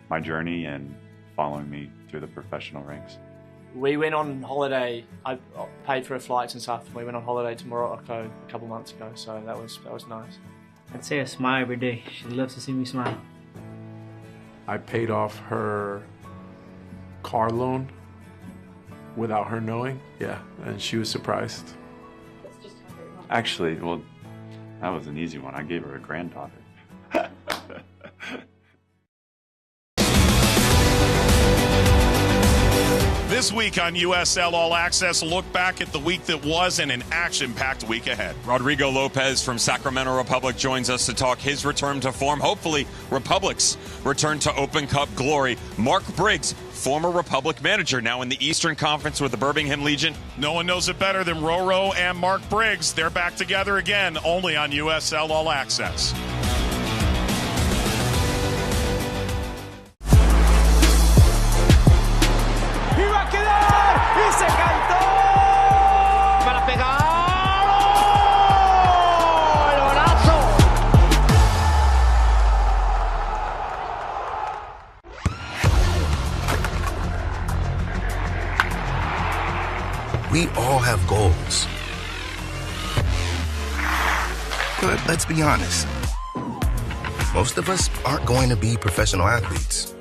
my journey and following me through the professional ranks. We went on holiday. I paid for her flights and stuff. We went on holiday to Morocco a couple months ago, so that was nice. I'd say I smile every day. She loves to see me smile. I paid off her car loan without her knowing. Yeah, and she was surprised. Actually, well, that was an easy one. I gave her a granddaughter. This week on USL All Access, look back at the week that was and an action-packed week ahead. Rodrigo Lopez from Sacramento Republic joins us to talk his return to form, hopefully Republic's return to Open Cup glory. Mark Briggs, former Republic manager, now in the Eastern Conference with the Birmingham Legion. No one knows it better than Roro and Mark Briggs. They're back together again, only on USL All Access. Se cantó para pegar. ¡Oh! ¡Golazo! We all have goals. But let's be honest. Most of us aren't going to be professional athletes.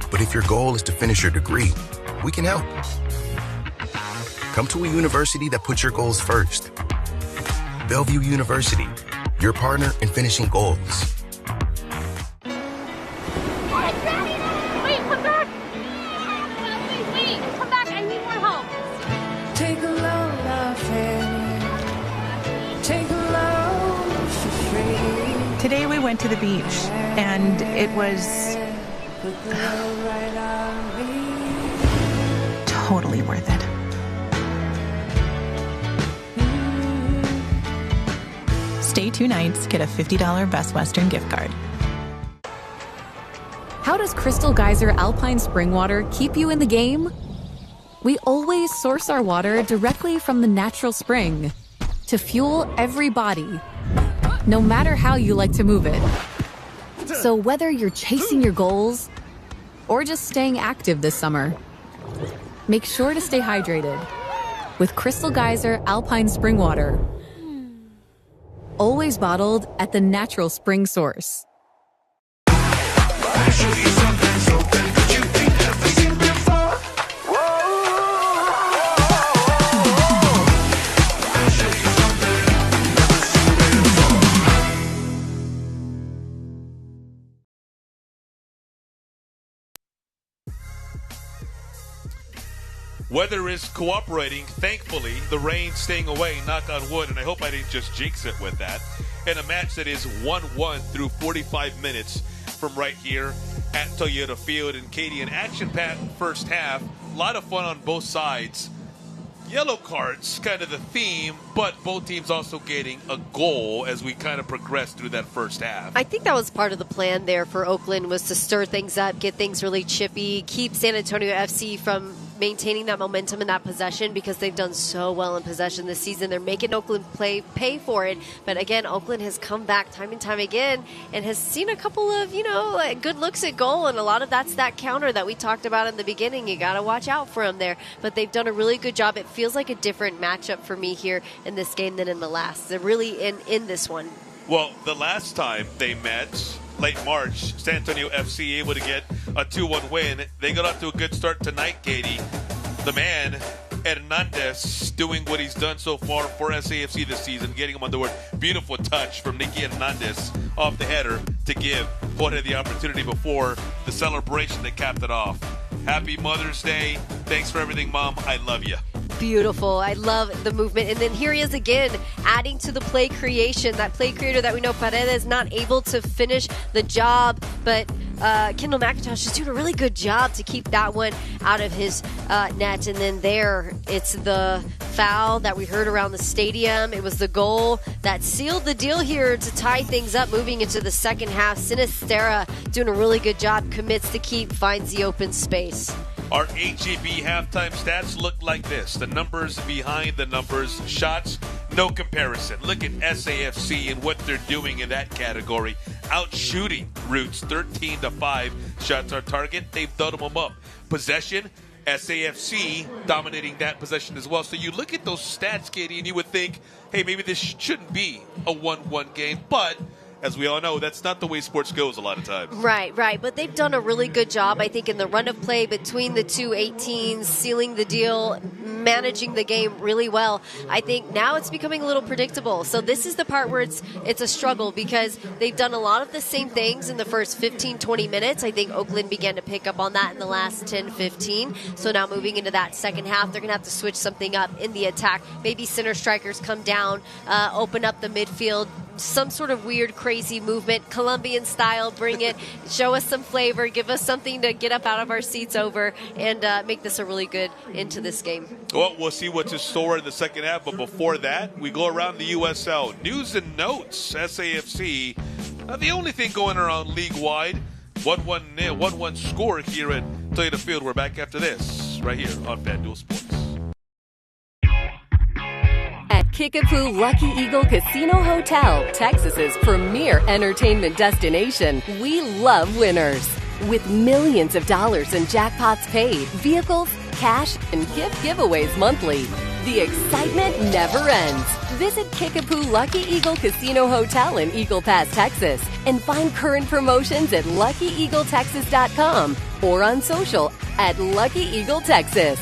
But if your goal is to finish your degree, we can help. Come to a university that puts your goals first. Bellevue University, your partner in finishing goals. Wait, come back! Wait, come back, I need more help. Take a loan, my friend. Take a loan for free. Today we went to the beach, and it was totally worth it. Stay 2 nights, get a $50 Best Western gift card. How does Crystal Geyser Alpine Spring Water keep you in the game? We always source our water directly from the natural spring to fuel every body, no matter how you like to move it. So whether you're chasing your goals or just staying active this summer, make sure to stay hydrated with Crystal Geyser Alpine Spring Water. Always bottled at the natural spring source. Weather is cooperating. Thankfully, the rain staying away, knock on wood, and I hope I didn't just jinx it with that. In a match that is 1-1 through 45 minutes from right here at Toyota Field. And Katie, an action-packed first half. A lot of fun on both sides. Yellow cards, kind of the theme, but both teams also getting a goal as we kind of progress through that first half. I think that was part of the plan there for Oakland, was to stir things up, get things really chippy, keep San Antonio FC from maintaining that momentum and that possession, because they've done so well in possession this season. They're making Oakland pay for it. But again, Oakland has come back time and time again and has seen a couple of, good looks at goal. And a lot of that's that counter that we talked about in the beginning. You got to watch out for them there. But they've done a really good job. It feels like a different matchup for me here in this game than in the last. They're really in this one. Well, the last time they met, late March, San Antonio FC able to get a 2-1 win. They got off to a good start tonight, Katie. The man, Hernandez, doing what he's done so far for SAFC this season, getting him on the board. Beautiful touch from Nicky Hernandez off the header to give Jorge the opportunity before the celebration that capped it off. Happy Mother's Day. Thanks for everything, Mom. I love you. Beautiful. I love the movement. And then here he is again, adding to the play creation. That play creator that we know, Paredes, not able to finish the job, but Kendall McIntosh is doing a really good job to keep that one out of his net. And then there, it's the foul that we heard around the stadium. It was the goal that sealed the deal here to tie things up moving into the second half. Sinisterra doing a really good job, commits to keep, finds the open space. Our HEB halftime stats look like this. The numbers behind the numbers. Shots, no comparison. Look at SAFC and what they're doing in that category. Outshooting Roots 13-5 shots on target. They've done them up. Possession, SAFC dominating that possession as well. So you look at those stats, Katie, and you would think, hey, maybe this shouldn't be a 1-1 game. But as we all know, that's not the way sports goes a lot of times. Right. But they've done a really good job, I think, in the run of play between the two 18s, sealing the deal, managing the game really well. I think now it's becoming a little predictable. So this is the part where it's a struggle because they've done a lot of the same things in the first 15, 20 minutes. I think Oakland began to pick up on that in the last 10, 15. So now moving into that second half, they're going to have to switch something up in the attack. Maybe center strikers come down, open up the midfield, some sort of weird, crazy movement, Colombian style, bring it, show us some flavor, give us something to get up out of our seats over, and make this a really good into this game. Well, we'll see what's in store in the second half, but before that, we go around the USL. News and notes, SAFC, the only thing going around league-wide, 1-1 score here at Toyota Field. We're back after this, right here on FanDuel Sports. At Kickapoo Lucky Eagle Casino Hotel, Texas's premier entertainment destination, we love winners. With millions of dollars in jackpots paid, vehicles, cash, and gift giveaways monthly, the excitement never ends. Visit Kickapoo Lucky Eagle Casino Hotel in Eagle Pass, Texas, and find current promotions at LuckyEagleTexas.com or on social at Lucky Eagle Texas.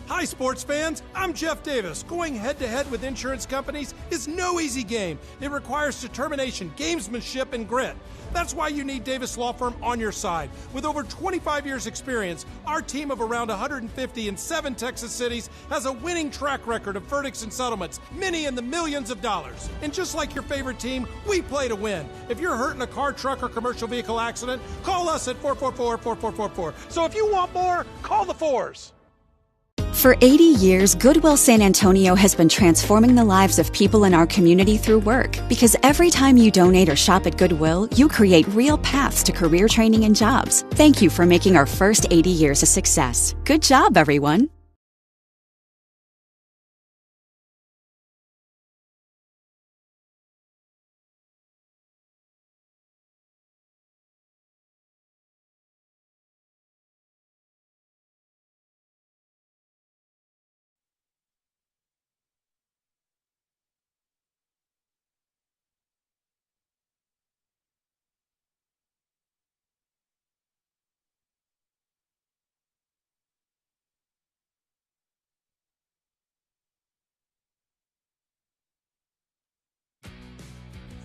Hi, sports fans. I'm Jeff Davis. Going head-to-head with insurance companies is no easy game. It requires determination, gamesmanship, and grit. That's why you need Davis Law Firm on your side. With over 25 years' experience, our team of around 150 in 7 Texas cities has a winning track record of verdicts and settlements, many in the millions of dollars. And just like your favorite team, we play to win. If you're hurt in a car, truck, or commercial vehicle accident, call us at 444-4444. So if you want more, call the fours. For 80 years, Goodwill San Antonio has been transforming the lives of people in our community through work. Because every time you donate or shop at Goodwill, you create real paths to career training and jobs. Thank you for making our first 80 years a success. Good job, everyone.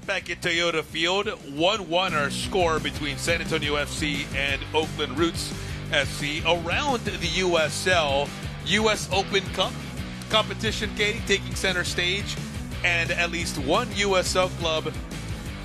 Back at Toyota Field, 1-1 our score between San Antonio FC and Oakland Roots FC around the USL US Open Cup competition, Katie, taking center stage, and at least one USL club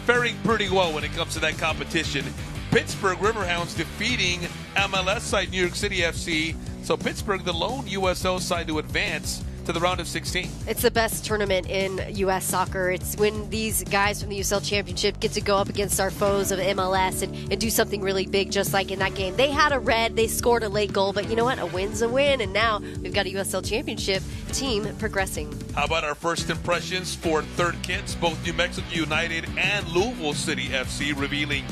faring pretty well when it comes to that competition. Pittsburgh Riverhounds defeating MLS side New York City FC. So Pittsburgh, the lone USL side to advance to the round of 16. It's the best tournament in U.S. soccer. It's when these guys from the USL Championship get to go up against our foes of MLS and do something really big, just like in that game. They had a red, they scored a late goal, but you know what? A win's a win, and now we've got a USL Championship team progressing. How about our first impressions for third kits? Both New Mexico United and Louisville City FC revealing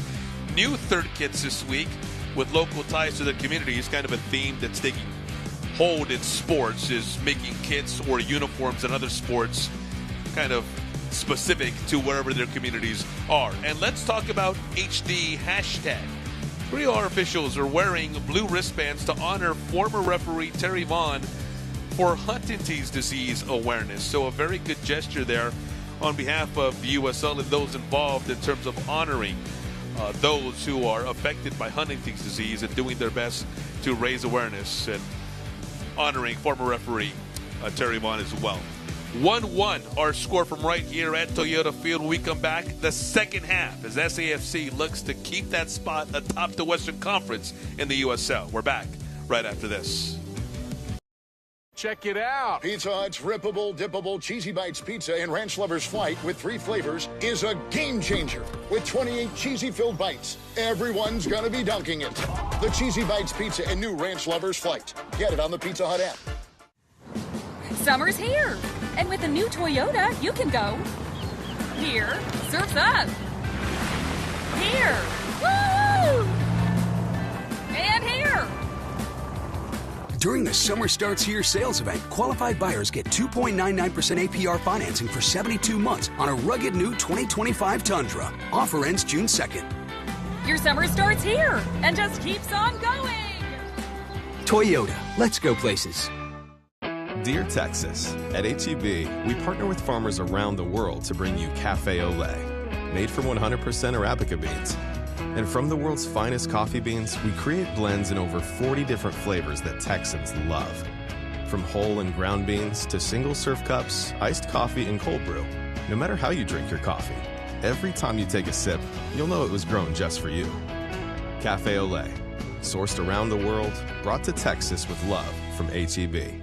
new third kits this week with local ties to the community. Is kind of a theme that's taking hold in sports, is making kits or uniforms and other sports kind of specific to wherever their communities are. And let's talk about HD hashtag. 3R officials are wearing blue wristbands to honor former referee Terry Vaughn for Huntington's disease awareness. So a very good gesture there on behalf of the USL and those involved in terms of honoring those who are affected by Huntington's disease and doing their best to raise awareness and honoring former referee Terry Vaughn as well. 1-1 our score from right here at Toyota Field. When we come back, the second half as SAFC looks to keep that spot atop the Western Conference in the USL. We're back right after this. Check it out. Pizza Hut's rippable, dippable, Cheesy Bites pizza in Ranch Lover's Flight with 3 flavors is a game changer. With 28 cheesy-filled bites, everyone's gonna be dunking it. The Cheesy Bites pizza in new Ranch Lover's Flight. Get it on the Pizza Hut app. Summer's here, and with the new Toyota, you can go here, surf's up, here, woo, and here. During the Summer Starts Here sales event, qualified buyers get 2.99% APR financing for 72 months on a rugged new 2025 Tundra. Offer ends June 2nd. Your summer starts here and just keeps on going. Toyota, let's go places. Dear Texas, at H-E-B, we partner with farmers around the world to bring you Cafe au lait, made from 100% Arabica beans. And from the world's finest coffee beans, we create blends in over 40 different flavors that Texans love. From whole and ground beans to single-serve cups, iced coffee, and cold brew. No matter how you drink your coffee, every time you take a sip, you'll know it was grown just for you. Cafe au lait, sourced around the world, brought to Texas with love from H-E-B.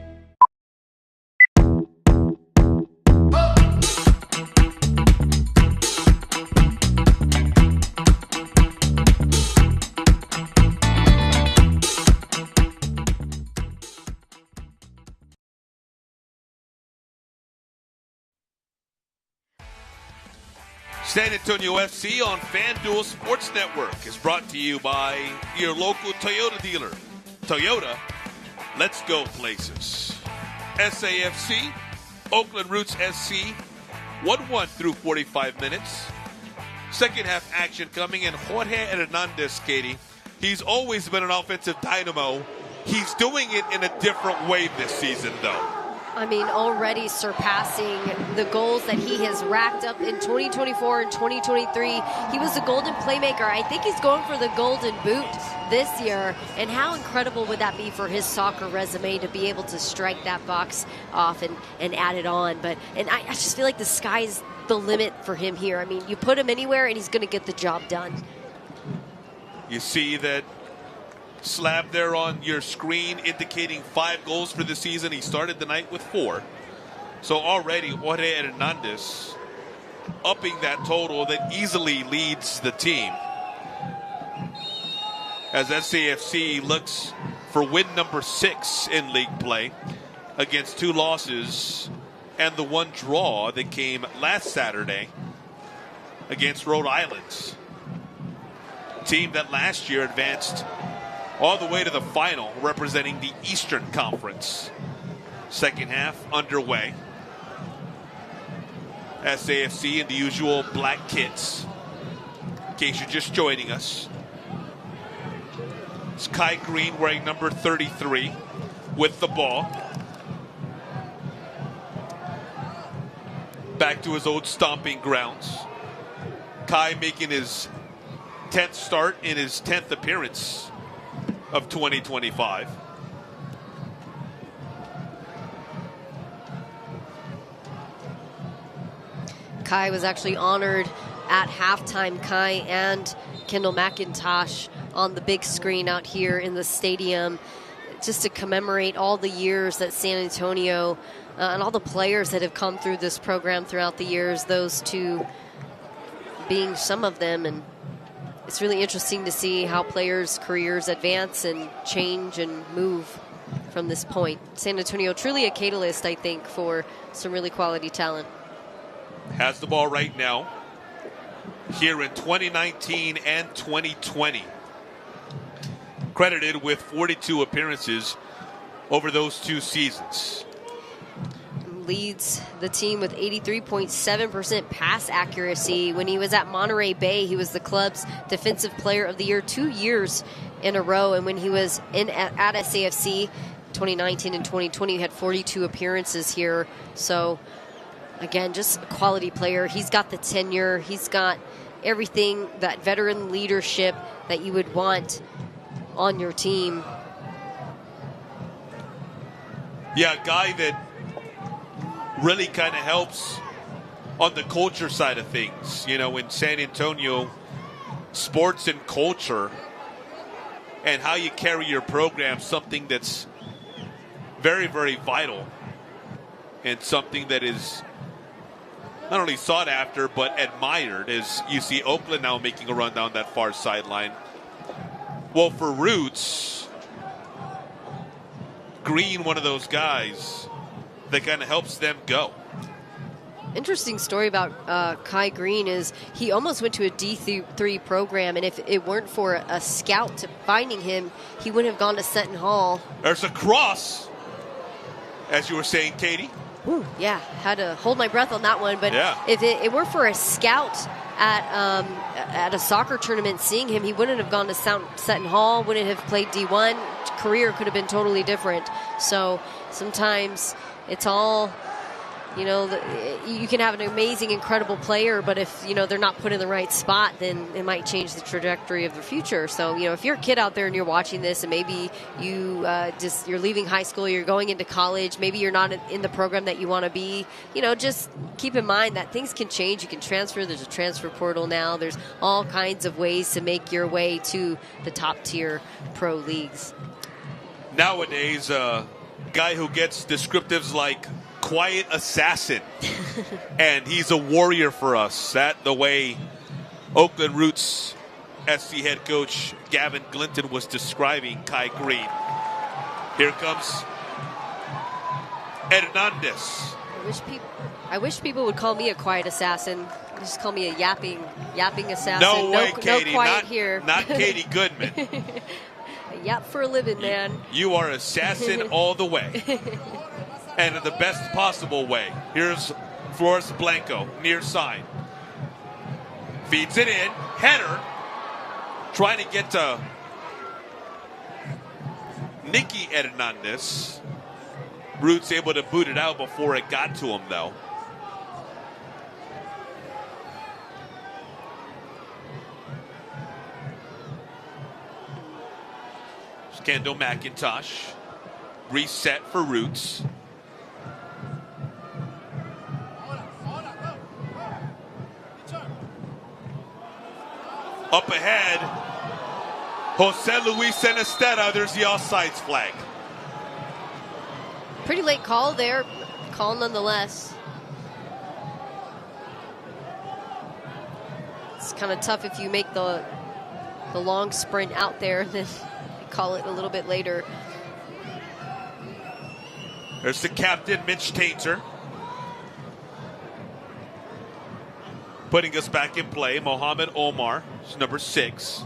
San Antonio FC on FanDuel Sports Network is brought to you by your local Toyota dealer. Toyota, let's go places. SAFC, Oakland Roots SC, 1-1 through 45 minutes. Second half action coming in. Jorge Hernandez, Katie. He's always been an offensive dynamo. He's doing it in a different way this season, though. I mean, already surpassing the goals that he has racked up in 2024 and 2023. He was the golden playmaker. I think he's going for the golden boot this year. And how incredible would that be for his soccer resume to be able to strike that box off and add it on. And I just feel like the sky's the limit for him here. I mean, you put him anywhere and he's going to get the job done. You see that slab there on your screen indicating 5 goals for the season. He started the night with 4. So already Jorge Hernandez upping that total that easily leads the team. As SAFC looks for win number 6 in league play against 2 losses and the 1 draw that came last Saturday against Rhode Island. Team that last year advanced all the way to the final, representing the Eastern Conference. Second half underway. SAFC in the usual black kits. In case you're just joining us. It's Kai Green wearing number 33 with the ball. Back to his old stomping grounds. Kai making his 10th start in his 10th appearance of 2025. Kai was actually honored at halftime. Kai and Kendall McIntosh on the big screen out here in the stadium, just to commemorate all the years that San Antonio and all the players that have come through this program throughout the years, those two being some of them. And it's really interesting to see how players' careers advance and change and move from this point. San Antonio truly a catalyst, I think, for some really quality talent. Has the ball right now here in 2019 and 2020. Credited with 42 appearances over those 2 seasons. Leads the team with 83.7% pass accuracy. When he was at Monterey Bay, he was the club's Defensive Player of the Year 2 years in a row. And when he was at SAFC, 2019 and 2020, he had 42 appearances here. So, again, just a quality player. He's got the tenure. He's got everything, that veteran leadership that you would want on your team. Yeah, a guy that really kind of helps on the culture side of things. You know, in San Antonio, sports and culture and how you carry your program, something that's very, very vital and something that is not only sought after but admired, as you see Oakland now making a run down that far sideline. Well, for Roots, Green, one of those guys that kind of helps them go. Interesting story about Kai Green is he almost went to a D3 program, and if it weren't for a scout finding him, he wouldn't have gone to Seton Hall. There's a cross, as you were saying, Katie. Ooh, yeah, had to hold my breath on that one. But yeah. If it were for a scout at a soccer tournament seeing him, he wouldn't have gone to Seton Hall, wouldn't have played D1. Career could have been totally different. So sometimes it's all, you know, you can have an amazing, incredible player, but if, you know, they're not put in the right spot, then it might change the trajectory of their future. So, you know, if you're a kid out there and you're watching this and maybe you're leaving high school, you're going into college, maybe you're not in the program that you want to be, you know, just keep in mind that things can change. You can transfer. There's a transfer portal now. There's all kinds of ways to make your way to the top tier pro leagues. Nowadays, a guy who gets descriptives like quiet assassin, and he's a warrior for us. That the way Oakland Roots SC head coach Gavin Glinton was describing Kai Green. Here comes Hernandez. I wish people would call me a quiet assassin. Just call me a yapping assassin. No way, Katie. No quiet here. Not Katie Goodman. I yap for a living, man. You are assassin all the way. And in the best possible way. Here's Flores Blanco, near side. Feeds it in. Header. Trying to get to Nicky Hernandez. Roots able to boot it out before it got to him, though. Kendall McIntosh. Reset for Roots. Up ahead, Jose Luis Senestera. There's the offsides flag. Pretty late call there. Call nonetheless. It's kind of tough if you make the long sprint out there and then call it a little bit later. There's the captain, Mitch Tainter. Putting us back in play, Mohamed Omar, number 6.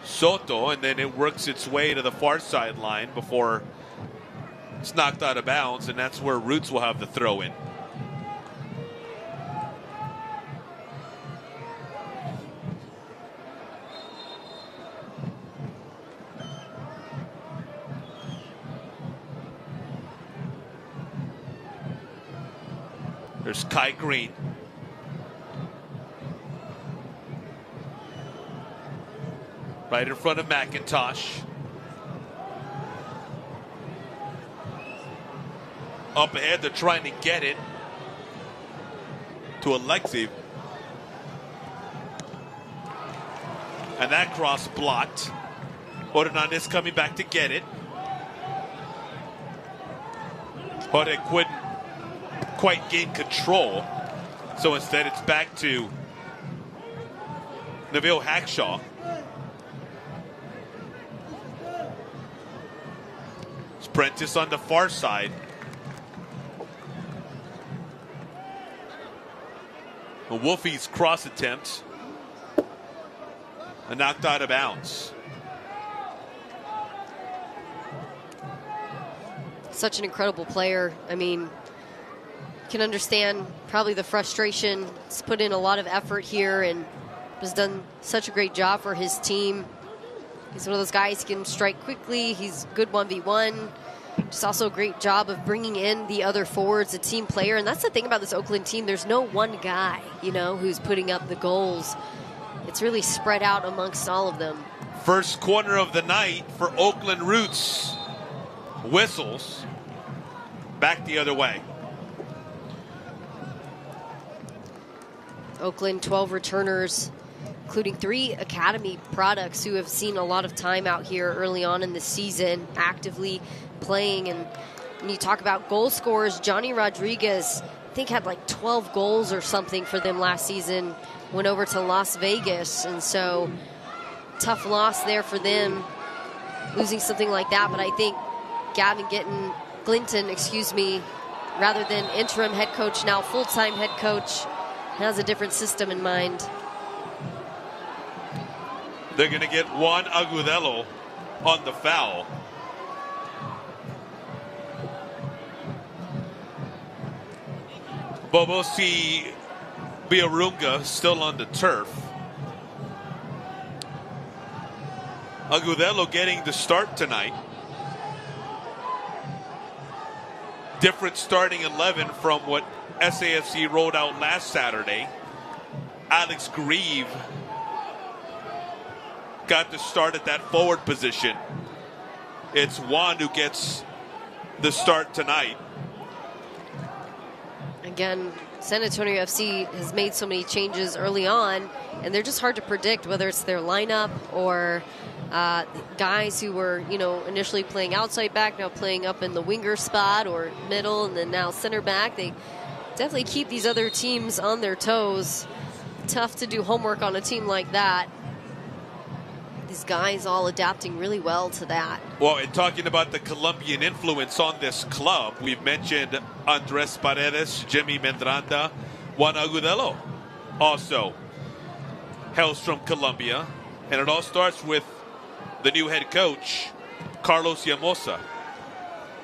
Soto, and then it works its way to the far sideline before it's knocked out of bounds, and that's where Roots will have the throw in. There's Kai Green. Right in front of McIntosh. Up ahead, they're trying to get it to Alexei. And that cross blocked. Hernandez coming back to get it. Jorge couldn't quite gain control. So instead it's back to Neville Hackshaw. Prentice on the far side. Wolfie's cross attempt. And knocked out of bounds. Such an incredible player. I mean, you can understand probably the frustration. He's put in a lot of effort here and has done such a great job for his team. He's one of those guys who can strike quickly. He's good 1v1. Just also a great job of bringing in the other forwards, a team player. And that's the thing about this Oakland team. There's no one guy, you know, who's putting up the goals. It's really spread out amongst all of them. First corner of the night for Oakland Roots. Whistles. Back the other way. Oakland, 12 returners, including 3 Academy products who have seen a lot of time out here early on in the season, actively playing. And when you talk about goal scorers, Johnny Rodriguez, I think, had like 12 goals or something for them last season, went over to Las Vegas. And so tough loss there for them, losing something like that. But I think Gavin Glinton, rather than interim head coach, now full-time head coach, has a different system in mind. They're going to get Juan Agudelo on the foul. Bobosi Biarunga still on the turf. Agudelo getting the start tonight. Different starting 11 from what SAFC rolled out last Saturday. Alex Grieve got the start at that forward position. It's Juan who gets the start tonight. Again, San Antonio FC has made so many changes early on, and they're just hard to predict, whether it's their lineup or guys who were, initially playing outside back, now playing up in the winger spot or middle, and then now center back. They definitely keep these other teams on their toes. Tough to do homework on a team like that. These guys all adapting really well to that. Well, and talking about the Colombian influence on this club, we've mentioned Andres Paredes, Jimmy Mendranda, Juan Agudelo also hails from Colombia. And it all starts with the new head coach, Carlos Llamosa.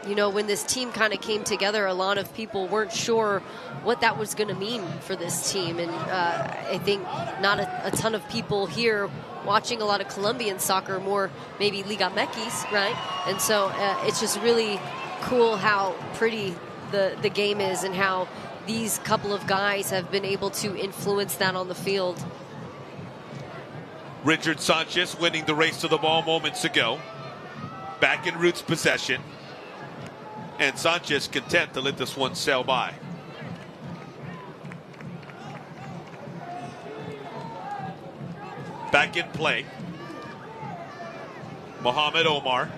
When this team kind of came together, a lot of people weren't sure what that was going to mean for this team. And I think not a ton of people here watching a lot of Colombian soccer, more maybe Liga MX, right? And so it's just really cool how pretty the game is and how these couple of guys have been able to influence that on the field. Richard Sanchez winning the race to the ball moments ago. Back in Roots possession. And Sanchez content to let this one sail by. Back in play. Mohamed Omar.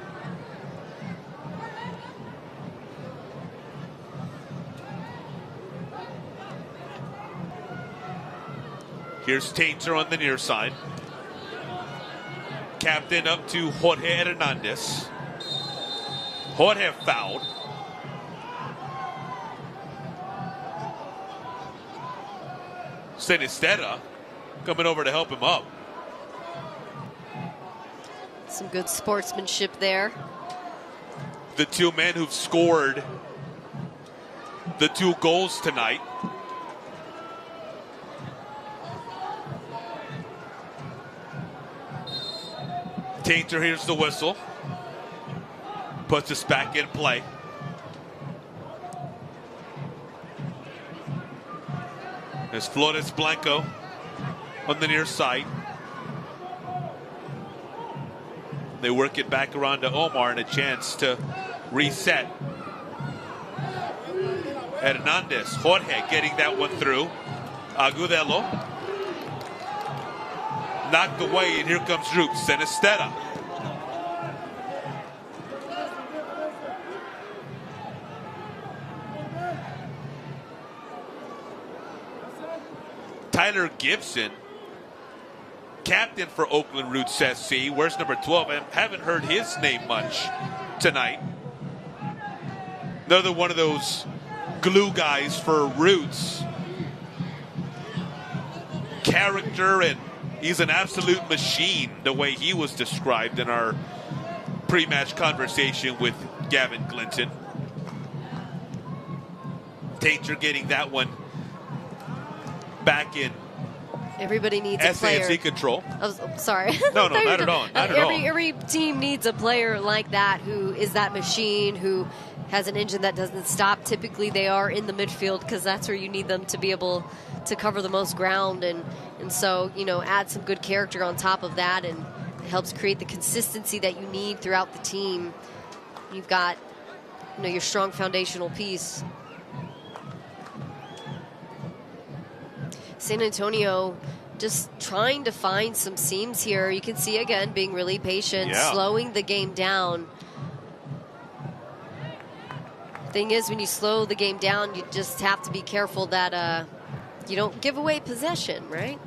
Here's Tainter on the near side. Captain up to Jorge Hernandez. Jorge fouled. Sinistera coming over to help him up. Some good sportsmanship there. The two men who've scored the 2 goals tonight. Tainter hears the whistle. Puts us back in play. There's Flores Blanco on the near side. They work it back around to Omar and a chance to reset. Hernandez, Jorge getting that one through. Agudelo. Knocked away, and here comes Roots. Sinistera. Tyler Gibson, captain for Oakland Roots SC. Where's number 12? I haven't heard his name much tonight. Another one of those glue guys for Roots. Character, and he's an absolute machine, the way he was described in our pre-match conversation with Gavin Glinton. Tainter getting that one back in. Everybody needs a player. SAFC control. Sorry. No, not at all. Not at all. Every team needs a player like that who is that machine, who has an engine that doesn't stop. Typically, they are in the midfield because that's where you need them to be able to cover the most ground. And so, add some good character on top of that. And It helps create the consistency that you need throughout the team. You've got, your strong foundational piece. San Antonio just trying to find some seams here. You can see, again, being really patient, slowing the game down. Thing is, when you slow the game down, you just have to be careful that you don't give away possession, right?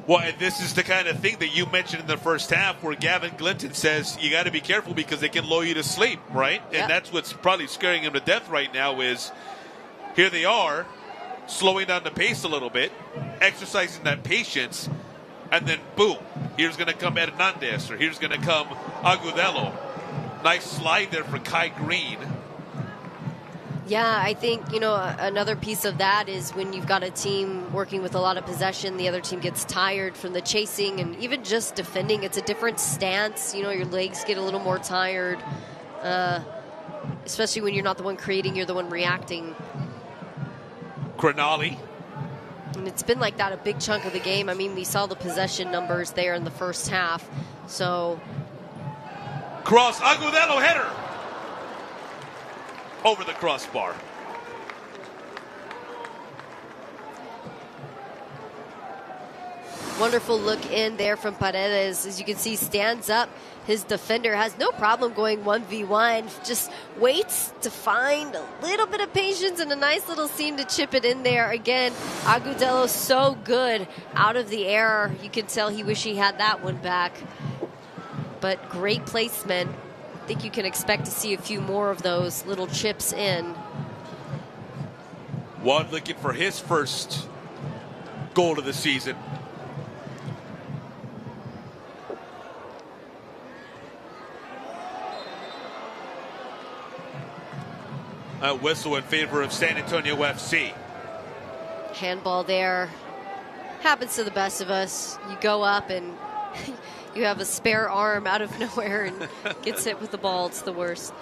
Well, and this is the kind of thing that you mentioned in the first half where Gavin Glinton says you got to be careful because they can lull you to sleep, right? Yep. And that's what's probably scaring him to death right now is here they are, slowing down the pace a little bit, exercising that patience, and then boom, here's going to come Hernandez, or here's going to come Agudelo. Nice slide there for Kai Green. Yeah, I think, another piece of that is when you've got a team working with a lot of possession, the other team gets tired from the chasing and even just defending. It's a different stance. Your legs get a little more tired, especially when you're not the one creating, you're the one reacting. Cronali. And it's been like that a big chunk of the game. I mean, we saw the possession numbers there in the first half. So. Cross, Agudelo header. Over the crossbar. Wonderful look in there from Paredes. As you can see, stands up. His defender has no problem going 1v1. Just waits to find a little bit of patience and a nice little seam to chip it in there. Again, Agudelo so good out of the air. You can tell he wish he had that one back. But great placement. I think you can expect to see a few more of those little chips in. Juan looking for his first goal of the season. A whistle in favor of San Antonio FC. Handball there. Happens to the best of us. You go up and you have a spare arm out of nowhere and gets hit with the ball. It's the worst.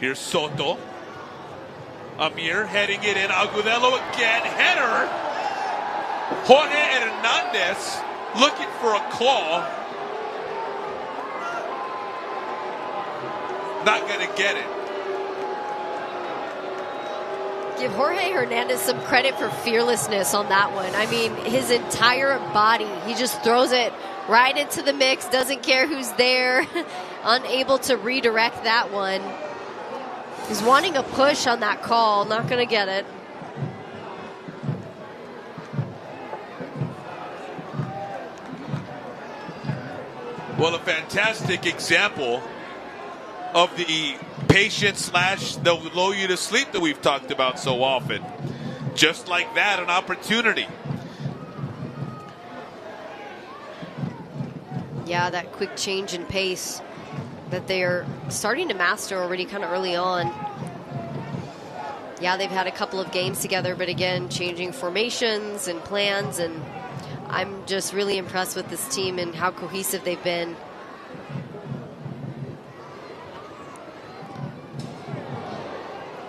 Here's Soto. Amir heading it in. Agudelo again. Header. Jorge Hernandez looking for a claw. Not going to get it. Give Jorge Hernandez some credit for fearlessness on that one. I mean, his entire body, he just throws it right into the mix, doesn't care who's there, unable to redirect that one. He's wanting a push on that call, not going to get it. Well, a fantastic example of the patience / they'll lull you to sleep that we've talked about so often. Just like that, an opportunity. Yeah, that quick change in pace that they're starting to master already kind of early on. Yeah, they've had a couple of games together, but again, changing formations and plans, and I'm just really impressed with this team and how cohesive they've been.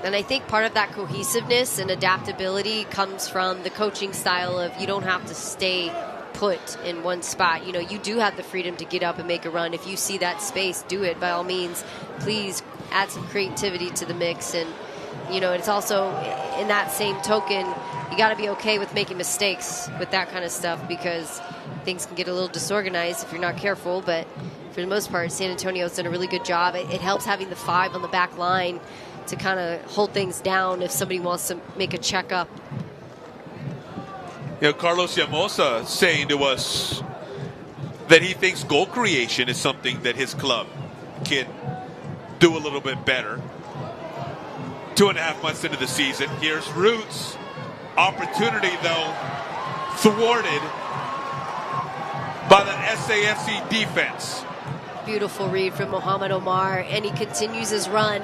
And I think part of that cohesiveness and adaptability comes from the coaching style of you don't have to stay put in one spot. You do have the freedom to get up and make a run. If you see that space, do it by all means. Please add some creativity to the mix. And, it's also in that same token, you got to be okay with making mistakes with that kind of stuff because things can get a little disorganized if you're not careful. But for the most part, San Antonio's done a really good job. It helps having the 5 on the back line to kind of hold things down if somebody wants to make a checkup. Carlos Llamosa saying to us that he thinks goal creation is something that his club can do a little bit better. 2.5 months into the season. Here's Roots. Opportunity, though, thwarted by the SAFC defense. Beautiful read from Mohamed Omar, and he continues his run.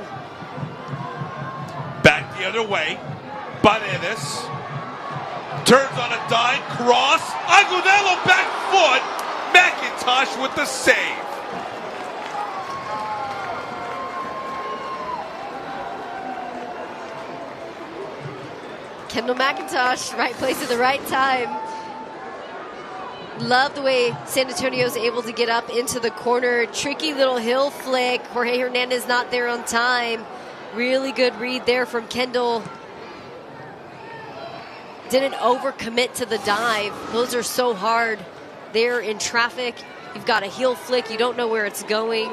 Back the other way. Paredes turns on a dime, cross. Agudelo back foot. McIntosh with the save. Kendall McIntosh, right place at the right time. Love the way San Antonio's able to get up into the corner. Tricky little heel flick. Jorge Hernandez not there on time. Really good read there from Kendall. Didn't overcommit to the dive. Those are so hard. They're in traffic. You've got a heel flick. You don't know where it's going.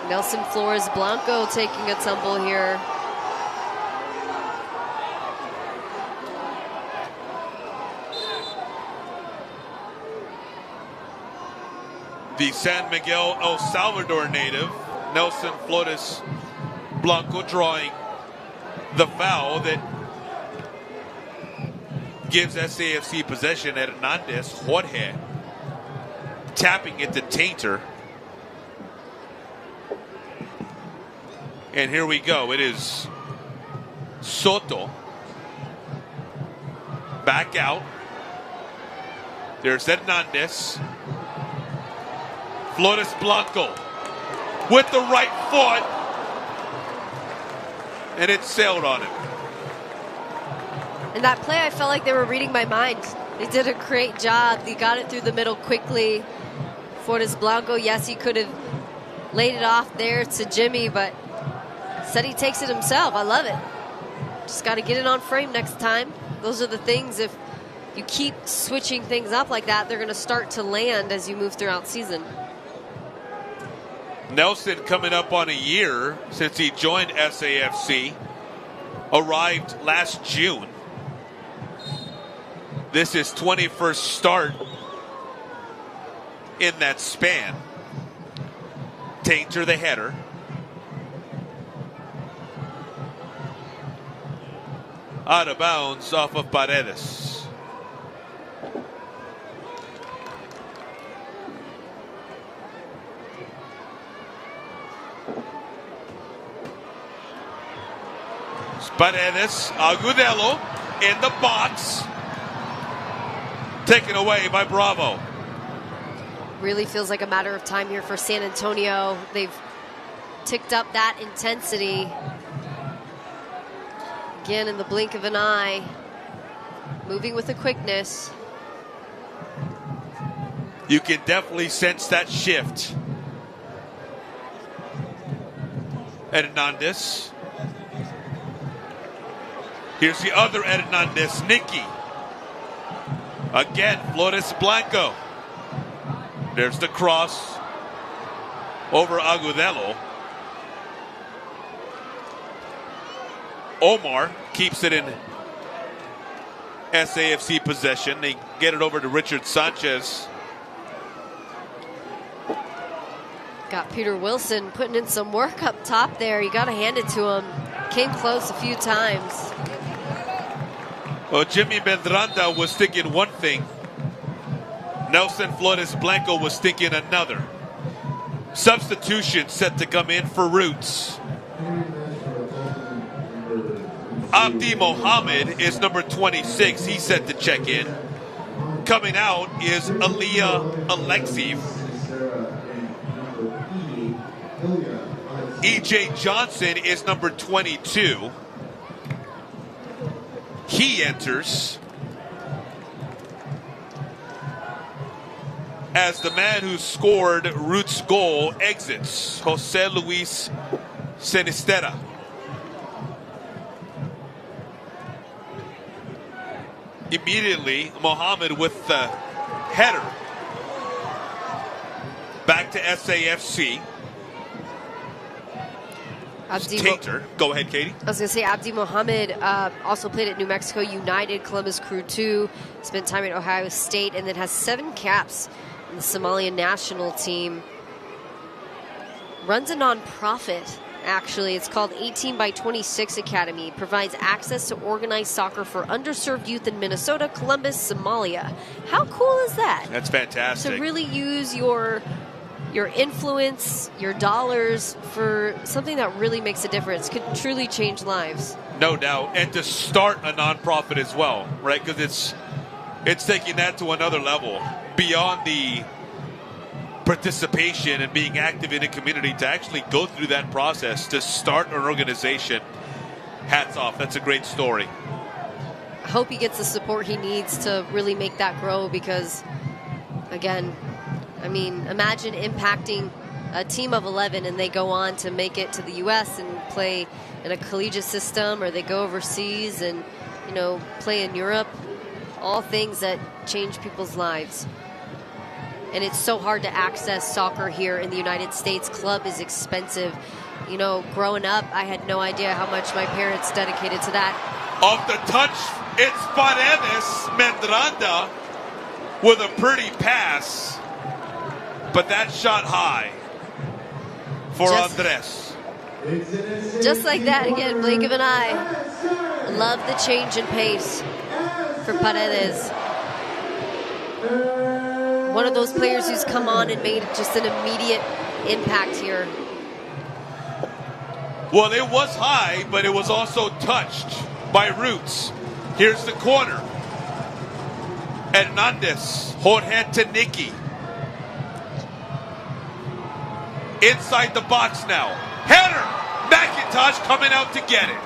Nelson Flores Blanco taking a tumble here. The San Miguel, El Salvador native, Nelson Flores Blanco, drawing the foul that gives SAFC possession at Hernandez. Jorge tapping it to Tainter. And here we go. It is Soto. Back out. There's Hernandez. Flores Blanco with the right foot. And it sailed on him. In that play, I felt like they were reading my mind. They did a great job. They got it through the middle quickly. Flores Blanco, yes, he could have laid it off there to Jimmy, but said he takes it himself. I love it. Just got to get it on frame next time. Those are the things, if you keep switching things up like that, they're going to start to land as you move throughout season. Nelson coming up on a year since he joined SAFC. Arrived last June. This is 21st start in that span. Tainter the header. Out of bounds off of Paredes. Paredes, Agudelo in the box. Taken away by Bravo. Really feels like a matter of time here for San Antonio. They've ticked up that intensity. Again, in the blink of an eye. Moving with a quickness. You can definitely sense that shift. Hernandez. Here's the other Hernandez, Nicky. Again, Flores Blanco. There's the cross over Agudelo. Omar keeps it in SAFC possession. They get it over to Richard Sanchez. Got Peter Wilson putting in some work up top there. You got to hand it to him. Came close a few times. Well, Jimmy Medranda was thinking one thing. Nelson Flores Blanco was thinking another. Substitution set to come in for Roots. Abdi Mohammed is number 26. He's set to check in. Coming out is Aliyah Alexiev. E.J. Johnson is number 22. He enters as the man who scored Roots' goal exits, Jose Luis Sinisterra. Immediately, Mohammed with the header. Back to SAFC. Tainter. Go ahead, Katie. I was going to say Abdi Mohammed also played at New Mexico United, Columbus Crew 2, spent time at Ohio State, and then has 7 caps in the Somalian national team. Runs a nonprofit, actually. It's called 18 by 26 Academy. Provides access to organized soccer for underserved youth in Minnesota, Columbus, Somalia. How cool is that? That's fantastic. To really use your influence, your dollars for something that really makes a difference, could truly change lives. No doubt. And to start a nonprofit as well, right? Because it's taking that to another level beyond the participation and being active in a community to actually go through that process to start an organization. Hats off. That's a great story. I hope he gets the support he needs to really make that grow because, again, I mean, imagine impacting a team of 11 and they go on to make it to the U.S. and play in a collegiate system, or they go overseas and, you know, play in Europe. All things that change people's lives. And it's so hard to access soccer here in the United States. Club is expensive. You know, growing up, I had no idea how much my parents dedicated to that. Off the touch, it's Paredes Medranda with a pretty pass. But that shot high for Andres. Just like that, again, blink of an eye. Love the change in pace for Paredes. One of those players who's come on and made just an immediate impact here. Well, it was high, but it was also touched by Roots. Here's the corner. Hernandez, Jorge to Nicky. Inside the box now. Header! McIntosh coming out to get it.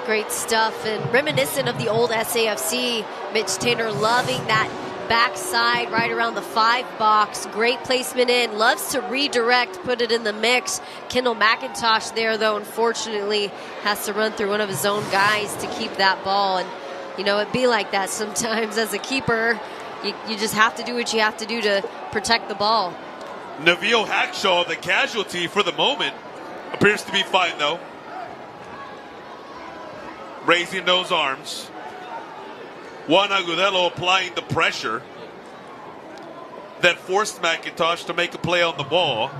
Great stuff, and reminiscent of the old SAFC. Mitch Tanner loving that backside right around the 5 box. Great placement in. Loves to redirect, put it in the mix. Kendall McIntosh there, though, unfortunately, has to run through one of his own guys to keep that ball. And, you know, it'd be like that sometimes as a keeper. You just have to do what you have to do to protect the ball. Nabil Hackshaw, the casualty for the moment, appears to be fine, though. Raising those arms. Juan Agudelo applying the pressure that forced McIntosh to make a play on the ball.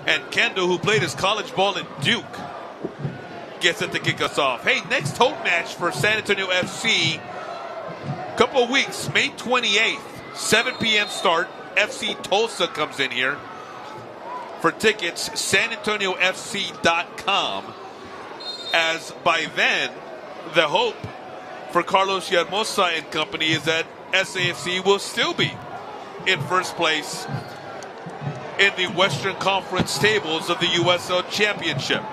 And Kendo, who played his college ball in Duke, gets it to kick us off. Hey, next home match for San Antonio FC. Couple of weeks, May 28th, 7 p.m. start. FC Tulsa comes in here. For tickets, sanantoniofc.com. As by then, the hope for Carlos Hermosa and company is that SAFC will still be in first place in the Western Conference tables of the USL Championship.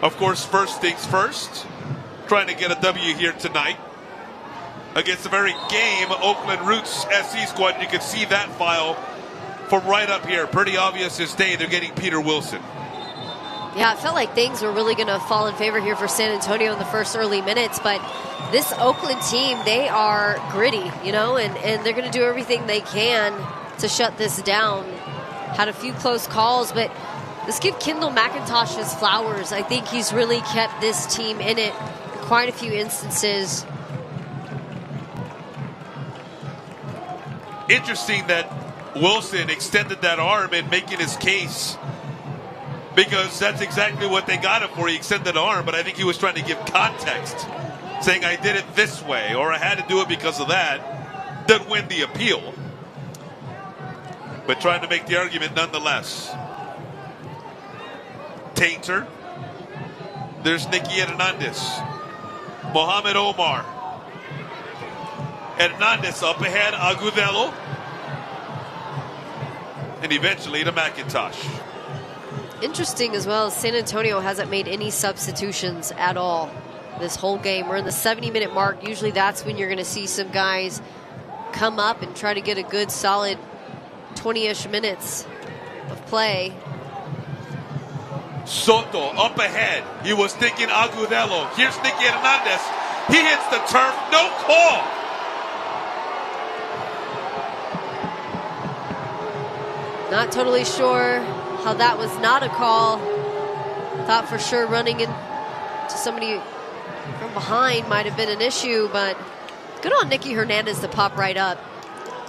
Of course, first things first, trying to get a W here tonight against the very game Oakland Roots SC squad. You can see that file from right up here. Pretty obvious this day they're getting Peter Wilson. Yeah, it felt like things were really going to fall in favor here for San Antonio in the first early minutes, but this Oakland team, they are gritty, you know, and they're going to do everything they can to shut this down. Had a few close calls, but let's give Kendall McIntosh his flowers. I think he's really kept this team in it in quite a few instances. Interesting that Wilson extended that arm in making his case, because that's exactly what they got him for. He extended the arm, but I think he was trying to give context, saying I did it this way, or I had to do it because of that. Didn't win the appeal, but trying to make the argument nonetheless. Tainter. There's Nicky Hernandez. Mohamed Omar. Hernandez up ahead, Agudelo. And eventually to McIntosh. Interesting as well, San Antonio hasn't made any substitutions at all this whole game. We're in the 70-minute mark. Usually that's when you're going to see some guys come up and try to get a good, solid 20-ish minutes of play. Soto up ahead. He was thinking Agudelo. Here's Nicky Hernandez. He hits the turf. No call. Not totally sure how that was not a call. Thought for sure running into somebody from behind might have been an issue, but good on Nicky Hernandez to pop right up.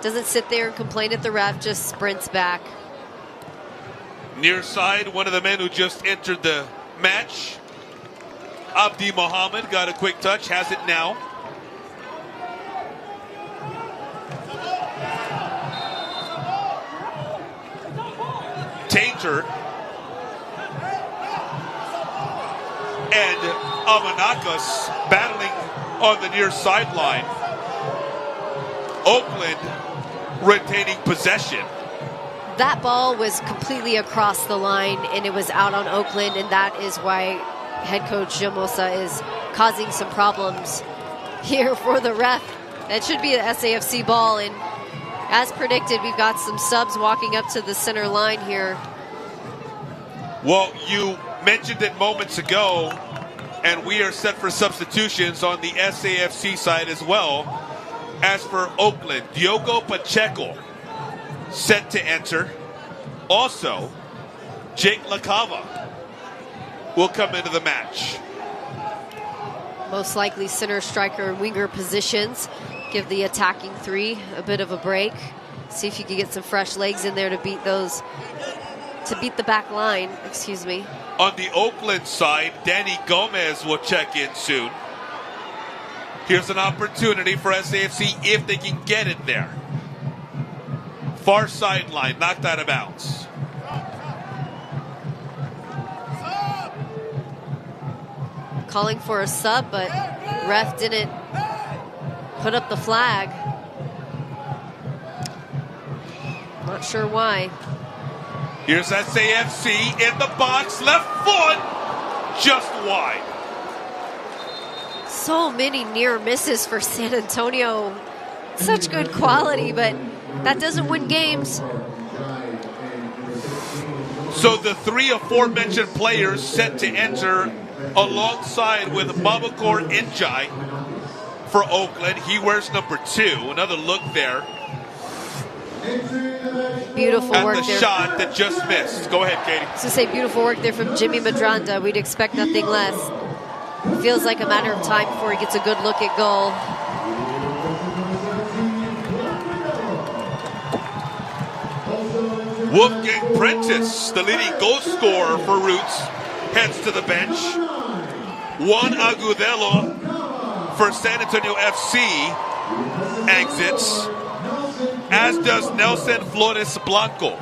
Doesn't sit there and complain at the ref, just sprints back. Near side, one of the men who just entered the match, Abdi Mohammed, got a quick touch, has it now. Tainter and Amanakos battling on the near sideline. Oakland retaining possession. That ball was completely across the line, and it was out on Oakland, and that is why head coach Jamosa is causing some problems here for the ref. That should be an SAFC ball, and as predicted, we've got some subs walking up to the center line here. Well, you mentioned it moments ago, and we are set for substitutions on the SAFC side as well. As for Oakland, Diogo Pacheco set to enter. Also, Jake LaCava will come into the match. Most likely center striker and winger positions. Give the attacking three a bit of a break. See if you can get some fresh legs in there to beat the back line, excuse me. On the Oakland side, Danny Gomez will check in soon. Here's an opportunity for SAFC if they can get it there. Far sideline, knocked out of bounds. Calling for a sub, but ref didn't put up the flag. Not sure why. Here's SAFC in the box, left foot, just wide. So many near misses for San Antonio. Such good quality, but that doesn't win games. So the three aforementioned players set to enter alongside with Babakor Njai for Oakland. He wears number 2. Another look there. Beautiful at work the there. Shot that just missed. Go ahead, Katie. I was going to say beautiful work there from Jimmy Madranda. We'd expect nothing less. Feels like a matter of time before he gets a good look at goal. Wolfgang Prentice, the leading goal scorer for Roots, heads to the bench. Juan Agudelo for San Antonio FC exits, as does Nelson Flores Blanco.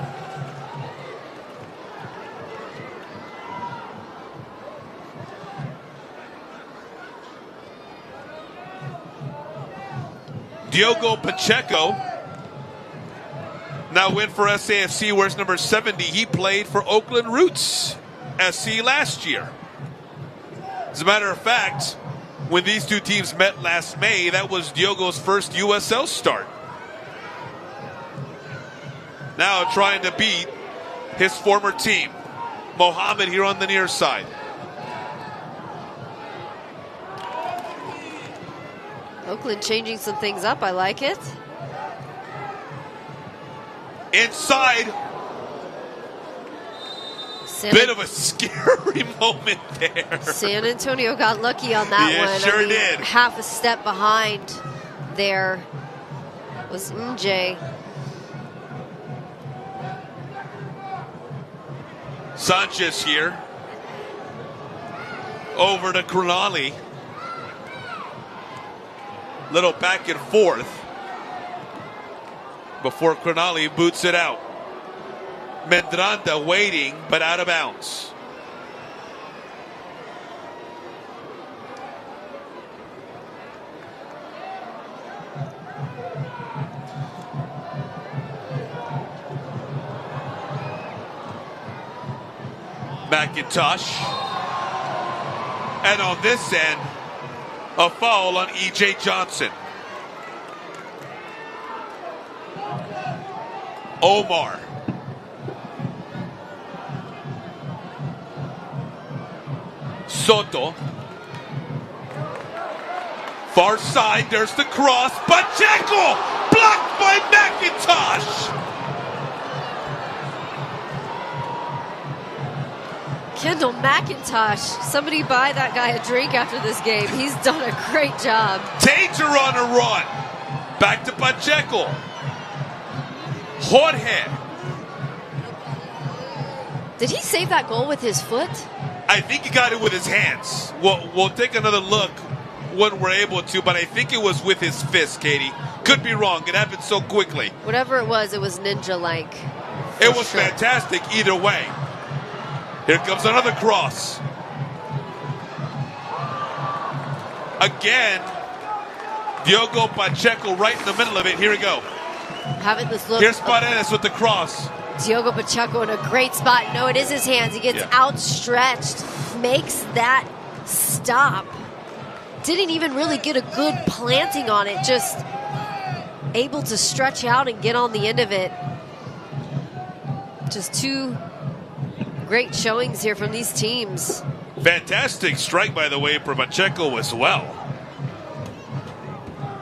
Diogo Pacheco now in for SAFC, wears number 70. He played for Oakland Roots SC last year. As a matter of fact, when these two teams met last May, that was Diogo's first USL start. Now trying to beat his former team. Mohamed here on the near side. Oakland changing some things up. I like it. Inside. Bit of a scary moment there. San Antonio got lucky on that one. Sure did. Half a step behind there was Njai. Sanchez here. Over to Cronali. Little back and forth before Cronali boots it out. Medranda waiting, but out of bounds. McIntosh. And on this end, a foul on E.J. Johnson. Omar. Soto. Far side, there's the cross. Pacheco! Blocked by McIntosh! Kendall McIntosh. Somebody buy that guy a drink after this game. He's done a great job. Danger on a run. Back to Pacheco. Jorge. Did he save that goal with his foot? I think he got it with his hands. We'll take another look when we're able to, but I think it was with his fist, Katie. Could be wrong. It happened so quickly. Whatever it was ninja-like. It was fantastic either way. Here comes another cross. Again, Diogo Pacheco right in the middle of it. Here we go. Having this look. Here's Paredes with the cross. Diogo Pacheco in a great spot. No, it is his hands. He gets outstretched, makes that stop. Didn't even really get a good planting on it, just able to stretch out and get on the end of it. Just two great showings here from these teams. Fantastic strike, by the way, for Pacheco as well.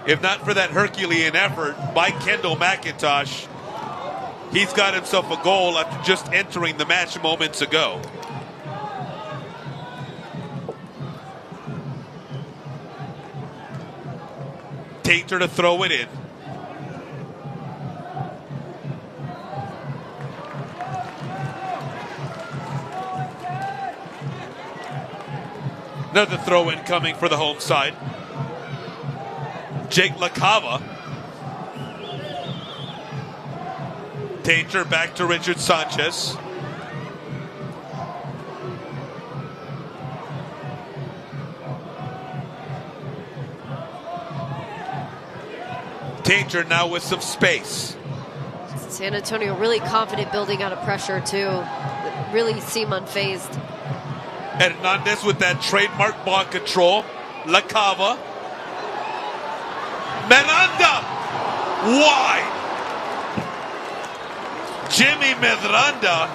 If not for that Herculean effort by Kendall McIntosh, he's got himself a goal after just entering the match moments ago. Tainter to throw it in. Another throw in coming for the home side. Jake LaCava. Tainter back to Richard Sanchez. Tainter now with some space. San Antonio really confident building out of pressure too. Really seem unfazed. Hernandez with that trademark ball control. LaCava. Miranda wide. Jimmy Miranda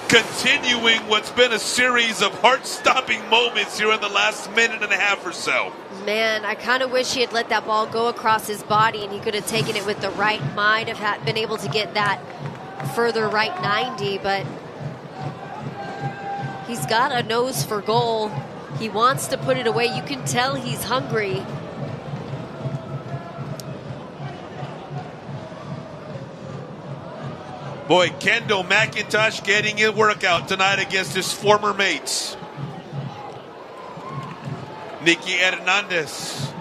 continuing what's been a series of heart-stopping moments here in the last minute and a half or so. Man, I kind of wish he had let that ball go across his body and he could have taken it with the right mind, have been able to get that further right 90, but he's got a nose for goal. He wants to put it away. You can tell he's hungry. Boy, Kendall McIntosh getting a workout tonight against his former mates. Nicky Hernandez.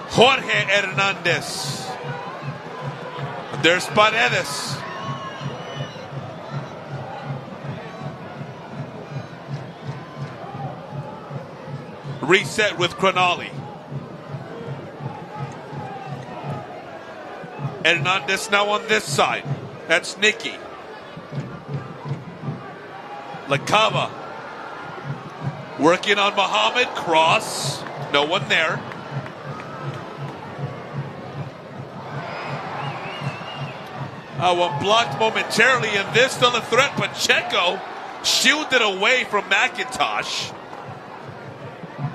Jorge Hernandez. There's Paredes. Reset with Cronali. Hernandez now on this side. That's Nicky. LaCava working on Muhammad. Cross. No one there. One blocked momentarily, and this still a threat. Pacheco shielded away from McIntosh.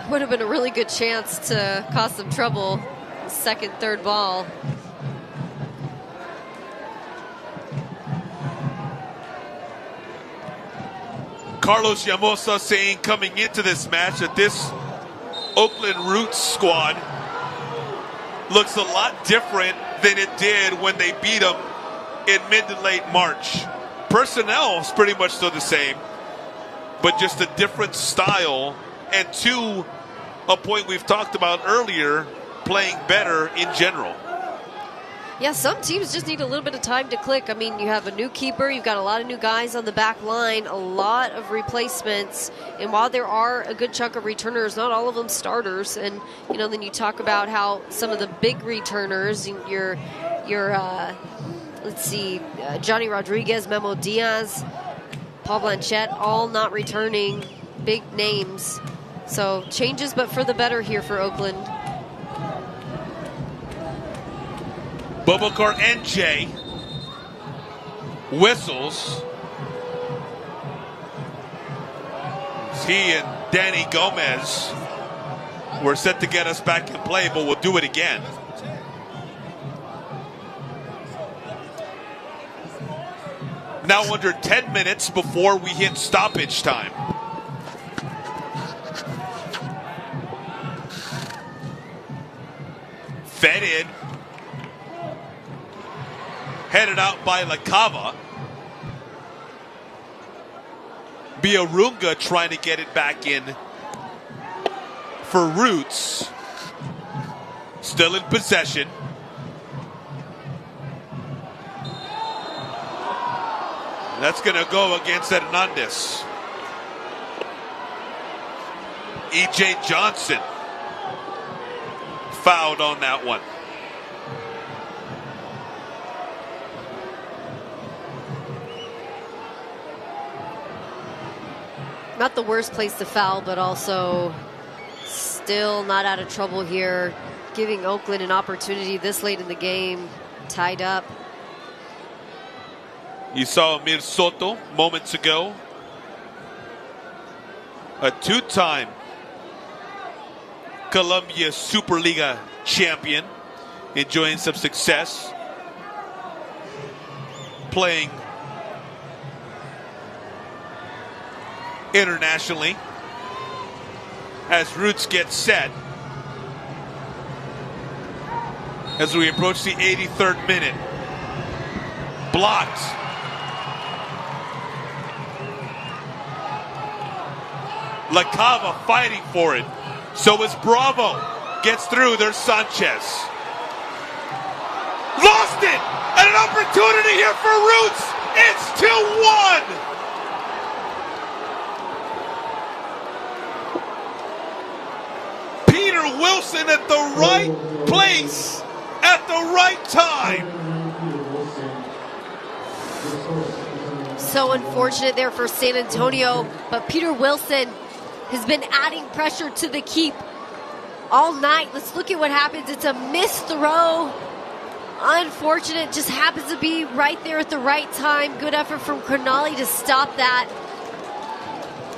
Would have been a really good chance to cause some trouble. Second, third ball. Carlos Llamosa saying coming into this match that this Oakland Roots squad looks a lot different than it did when they beat them in mid to late March. Personnel is pretty much still the same, but just a different style, and to a point we've talked about earlier, playing better in general. Yeah, some teams just need a little bit of time to click. I mean, you have a new keeper, you've got a lot of new guys on the back line, a lot of replacements, and while there are a good chunk of returners, not all of them starters. And you know, then you talk about how some of the big returners, your let's see, Johnny Rodriguez, Memo Diaz, Paul Blanchette, all not returning, big names. So changes, but for the better here for Oakland. Boubacar NJ whistles. He and Danny Gomez were set to get us back in play, but we'll do it again. Now under 10 minutes before we hit stoppage time. Fed in. Headed out by LaCava. Biarunga trying to get it back in for Roots. Still in possession. That's going to go against Hernandez. E.J. Johnson fouled on that one. Not the worst place to foul, but also still not out of trouble here, giving Oakland an opportunity this late in the game, tied up. You saw Amir Soto moments ago, a two-time Colombia Super League champion, enjoying some success, playing internationally as Roots get set as we approach the 83rd minute. Blocked. La Cava fighting for it. So is Bravo. Gets through. There's Sanchez. Lost it! And an opportunity here for Roots. It's 2-1. Peter Wilson at the right place at the right time. So unfortunate there for San Antonio, but Peter Wilson has been adding pressure to the keep all night. Let's look at what happens. It's a missed throw. Unfortunate, just happens to be right there at the right time. Good effort from Crognali to stop that.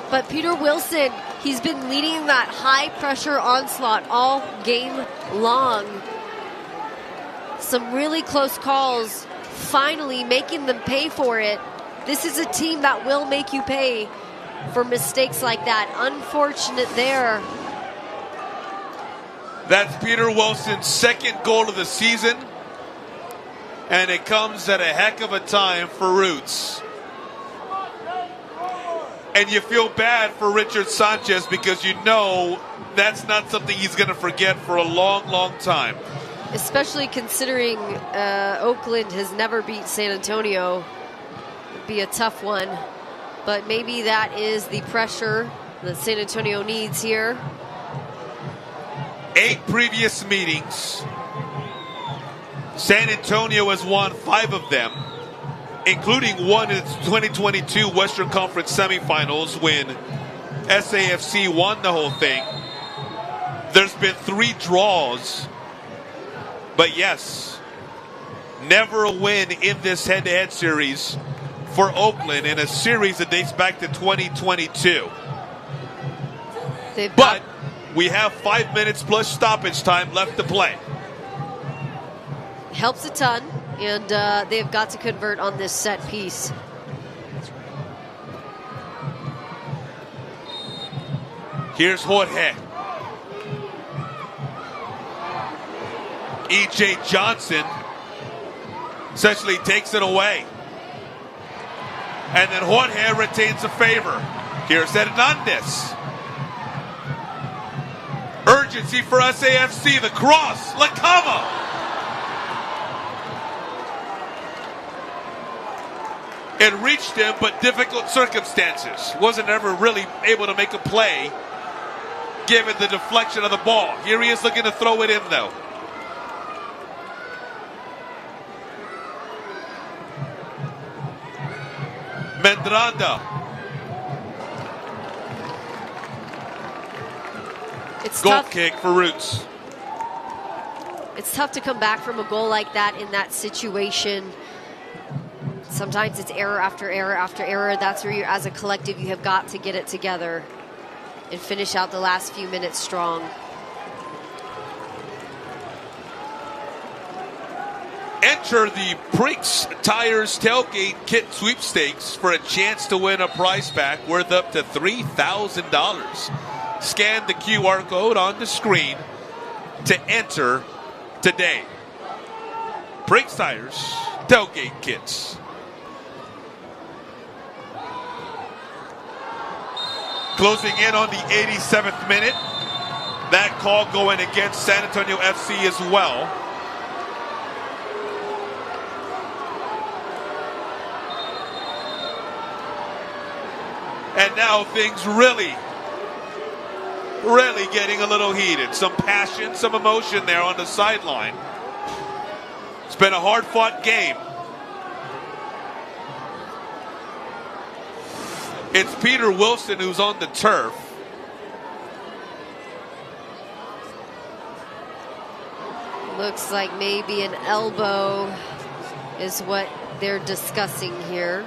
But Peter Wilson, he's been leading that high pressure onslaught all game long. Some really close calls, finally making them pay for it. This is a team that will make you pay for mistakes like that. Unfortunate there. That's Peter Wilson's second goal of the season, and it comes at a heck of a time for Roots. And you feel bad for Richard Sanchez because you know that's not something he's going to forget for a long, long time. Especially considering Oakland has never beat San Antonio. It'd be a tough one. But maybe that is the pressure that San Antonio needs here. 8 previous meetings. San Antonio has won 5 of them, including one in its 2022 Western Conference semifinals when SAFC won the whole thing. There's been 3 draws, but yes, never a win in this head-to-head series for Oakland in a series that dates back to 2022. But we have 5 minutes plus stoppage time left to play. Helps a ton, and they've got to convert on this set piece. Here's Jorge. E.J. Johnson essentially takes it away. And then Jorge retains a favor. Here's Hernandez. Urgency for SAFC. The cross. La Cava. It reached him, but difficult circumstances. Wasn't ever really able to make a play given the deflection of the ball. Here he is looking to throw it in, though. Medranda. It's goal tough. Kick for Roots. It's tough to come back from a goal like that in that situation. Sometimes it's error after error after error. That's where you, as a collective, you have got to get it together and finish out the last few minutes strong. Enter the Brinks Tires Tailgate Kit Sweepstakes for a chance to win a prize pack worth up to $3,000. Scan the QR code on the screen to enter today. Brinks Tires Tailgate Kits. Closing in on the 87th minute. That call going against San Antonio FC as well. And now things really really getting a little heated. Some passion, some emotion there on the sideline. It's been a hard-fought game. It's Peter Wilson who's on the turf. Looks like maybe an elbow is what they're discussing here.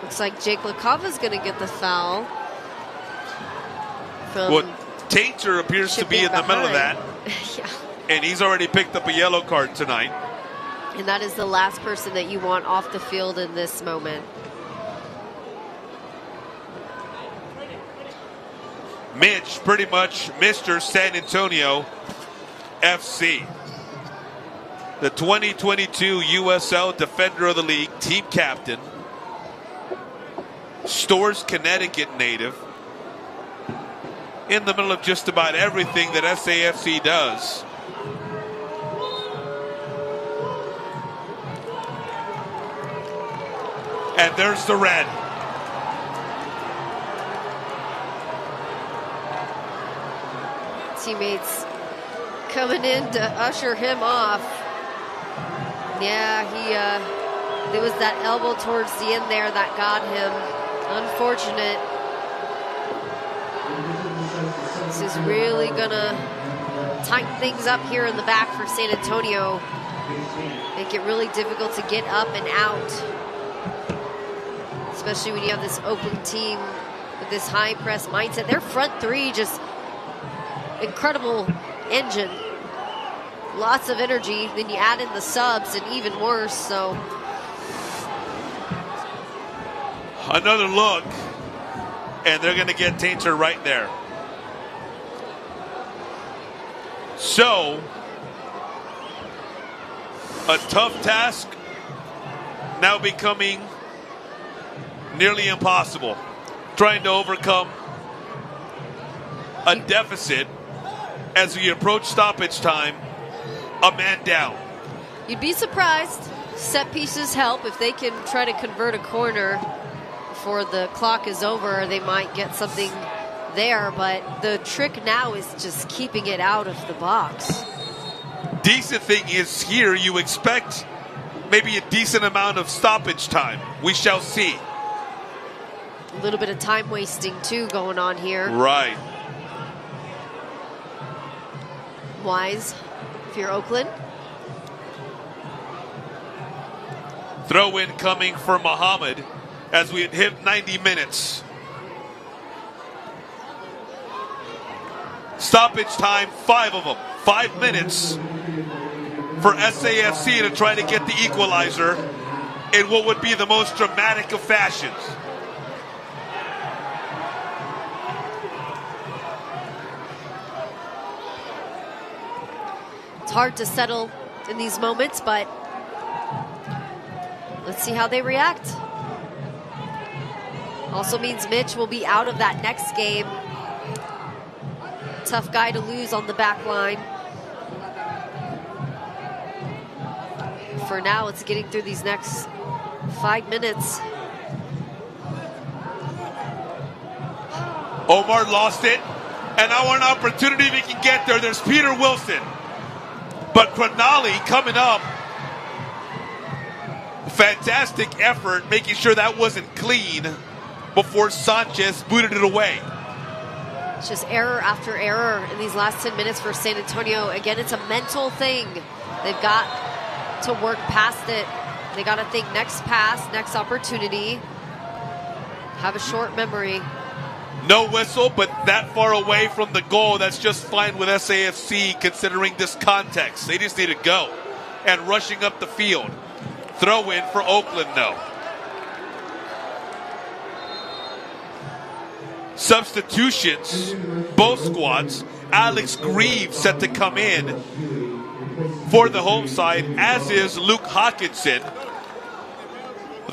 Looks like Jake LaCava's going to get the foul. Well, Tainter appears to be in the middle of that. Yeah. And he's already picked up a yellow card tonight. And that is the last person that you want off the field in this moment. Mitch, pretty much Mr. San Antonio FC. The 2022 USL Defender of the League team captain. Stores, Connecticut native. In the middle of just about everything that SAFC does. And there's the red. Teammates coming in to usher him off. Yeah, there was that elbow towards the end there that got him. Unfortunate. This is really gonna tighten things up here in the back for San Antonio. Make it really difficult to get up and out. Especially when you have this Oakland team with this high press mindset. Their front three just incredible engine. Lots of energy. Then you add in the subs and even worse. So another look. And they're going to get Tainter right there. So a tough task now becoming nearly impossible. Trying to overcome a deficit as we approach stoppage time, a man down. You'd be surprised. Set pieces help. If they can try to convert a corner before the clock is over, they might get something there. But the trick now is just keeping it out of the box. Decent thing is here you expect maybe a decent amount of stoppage time. We shall see. A little bit of time wasting too going on here. Right. Wise if you're Oakland. Throw in coming for Muhammad as we hit 90 minutes. Stoppage time, 5 of them. 5 minutes for SAFC to try to get the equalizer in what would be the most dramatic of fashions. It's hard to settle in these moments, but let's see how they react. Also means Mitch will be out of that next game. Tough guy to lose on the back line. For now, it's getting through these next 5 minutes. Omar lost it, and now an opportunity if he can get there. There's Peter Wilson. But Cronali coming up. Fantastic effort, making sure that wasn't clean before Sanchez booted it away. It's just error after error in these last 10 minutes for San Antonio. Again, it's a mental thing. They've got to work past it. They got to think next pass, next opportunity. Have a short memory. No whistle, but that far away from the goal, that's just fine with SAFC considering this context. They just need to go. And rushing up the field. Throw in for Oakland, though. Substitutions, both squads. Alex Greaves set to come in for the home side, as is Luke Hawkinson.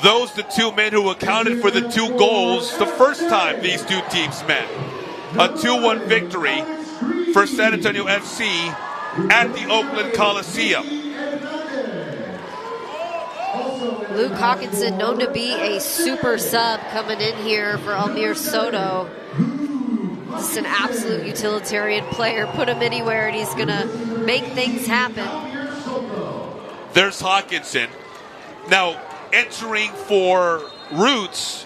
Those the two men who accounted for the 2 goals the first time these two teams met. A 2-1 victory for San Antonio FC at the Oakland Coliseum. Luke Hawkinson, known to be a super sub, coming in here for Almir Soto. Just an absolute utilitarian player. Put him anywhere and he's going to make things happen. There's Hawkinson. Now, entering for Roots,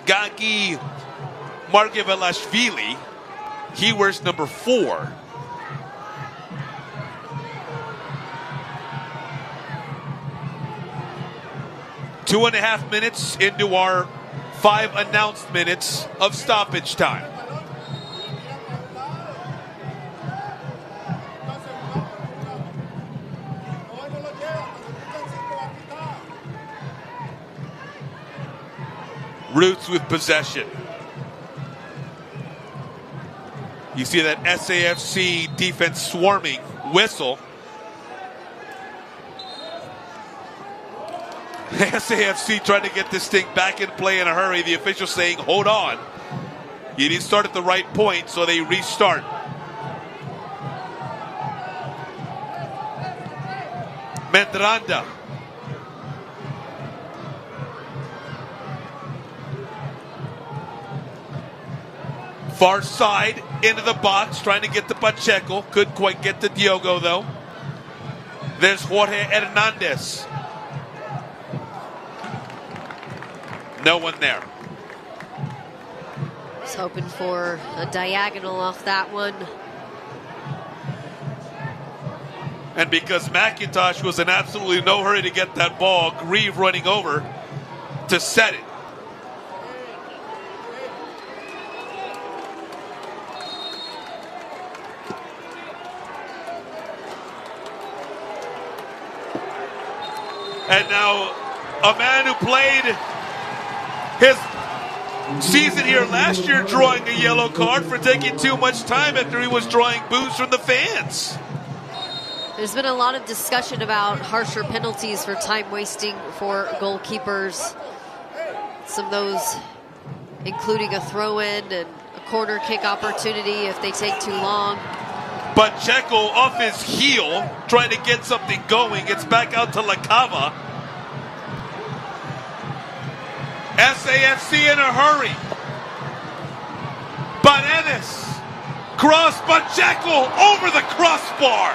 Gagi Margevelashvili. He wears number 4. Two 2.5 minutes into our 5 announced minutes of stoppage time. Roots with possession. You see that SAFC defense swarming. Whistle. SAFC trying to get this thing back in play in a hurry. The official saying, hold on. You didn't start at the right point, so they restart. Medranda. Far side, into the box, trying to get to Pacheco. Couldn't quite get to Diogo, though. There's Jorge Hernandez. No one there. Was hoping for a diagonal off that one. And because McIntosh was in absolutely no hurry to get that ball, Grieve running over to set it. And now a man who played his season here last year drawing a yellow card for taking too much time after he was drawing boos from the fans. There's been a lot of discussion about harsher penalties for time wasting for goalkeepers. Some of those including a throw-in and a corner kick opportunity if they take too long. Pacheco off his heel, trying to get something going. It's back out to Lacava. SAFC in a hurry. Paredes. Cross Pacheco over the crossbar.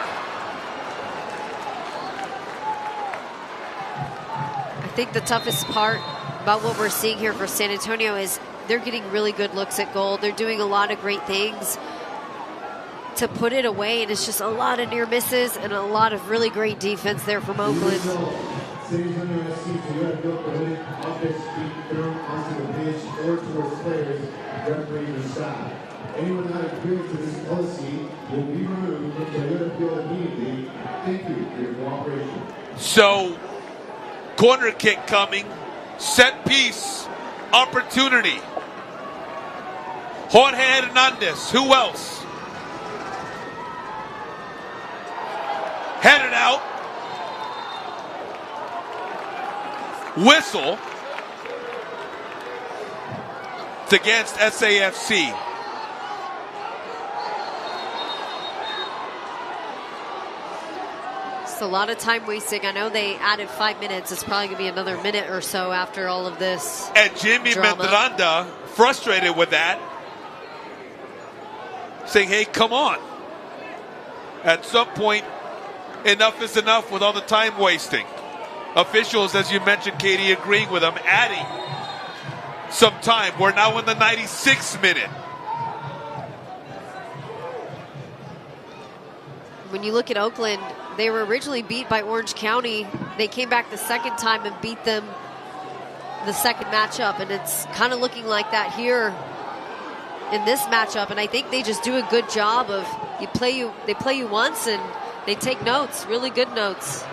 I think the toughest part about what we're seeing here for San Antonio is they're getting really good looks at goal. They're doing a lot of great things to put it away, and it's just a lot of near misses and a lot of really great defense there from Oakland. Anyone not adhering to this policy will be removed from the Toyota field immediately. Thank you for your cooperation. So, corner kick coming, set piece, opportunity. Jorge Hernandez, who else? Headed out. Whistle. It's against SAFC. It's a lot of time wasting. I know they added 5 minutes. It's probably going to be another minute or so after all of this. And Jimmy drama. Medranda, frustrated with that, saying, hey, come on. At some point, enough is enough with all the time wasting. Officials, as you mentioned, Katie, agreeing with them, adding some time. We're now in the 96th minute. When you look at Oakland, they were originally beat by Orange County. They came back the second time and beat them the second matchup, and it's kind of looking like that here in this matchup. And I think they just do a good job of they play you once and they take notes, really good notes.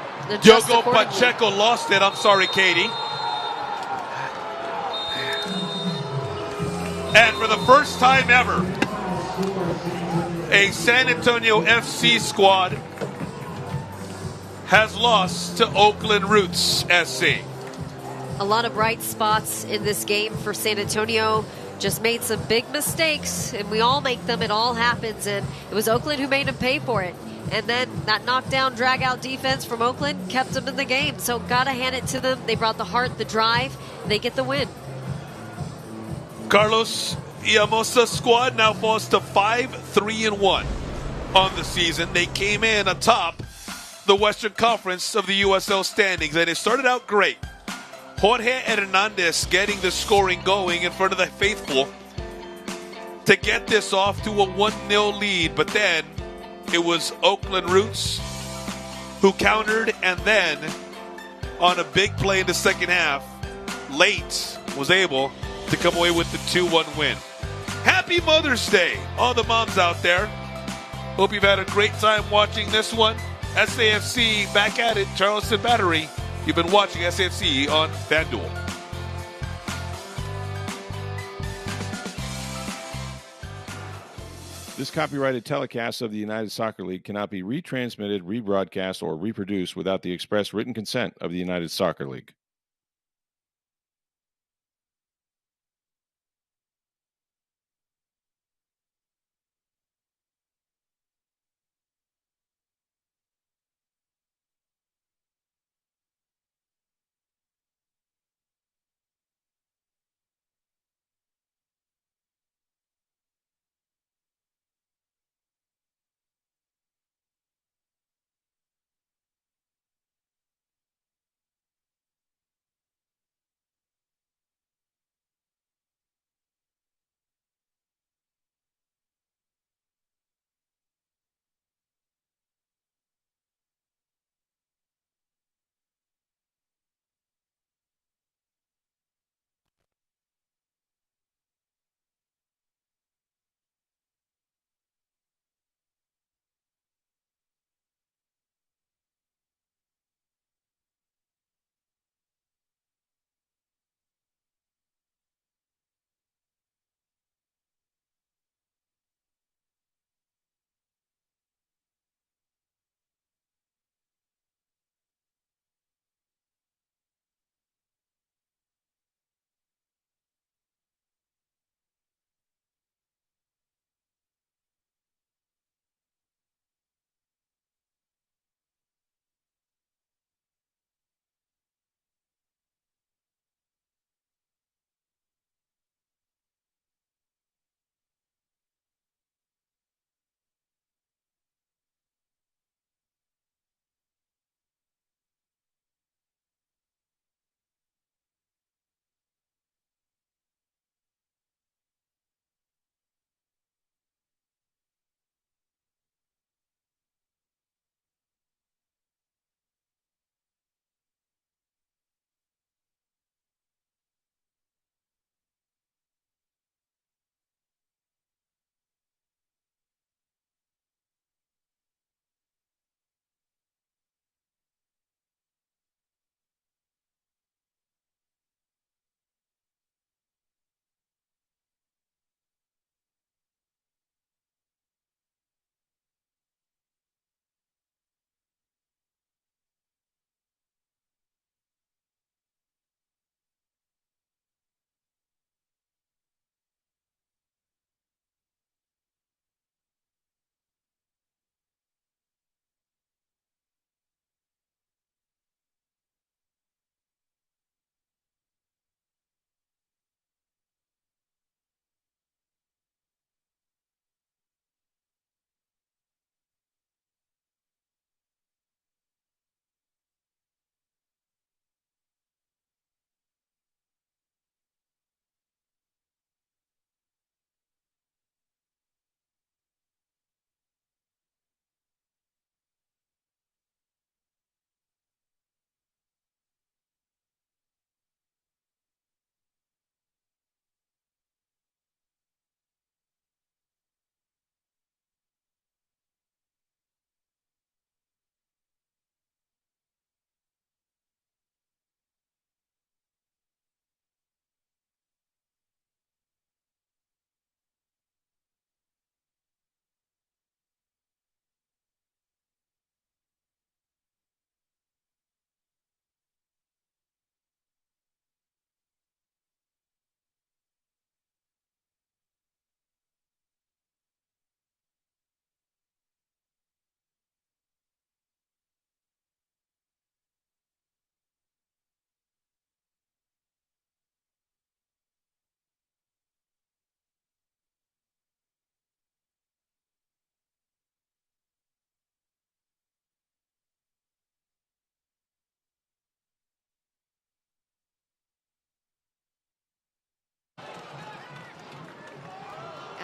Diogo Pacheco lost it. I'm sorry, Katie. And for the first time ever, a San Antonio FC squad has lost to Oakland Roots SC. A lot of bright spots in this game for San Antonio. Just made some big mistakes, and we all make them. It all happens, and it was Oakland who made them pay for it. And then that knockdown, drag-out defense from Oakland kept them in the game. So gotta hand it to them. They brought the heart, the drive. They get the win. Carlos Iamosa's squad now falls to 5-3-1 on the season. They came in atop the Western Conference of the USL standings, and it started out great. Jorge Hernandez getting the scoring going in front of the faithful to get this off to a 1-0 lead, but then it was Oakland Roots who countered, and then on a big play in the second half, late was able to come away with the 2-1 win. Happy Mother's Day, all the moms out there. Hope you've had a great time watching this one. SAFC back at it, Charleston Battery. You've been watching SAFC on FanDuel. This copyrighted telecast of the United Soccer League cannot be retransmitted, rebroadcast, or reproduced without the express written consent of the United Soccer League.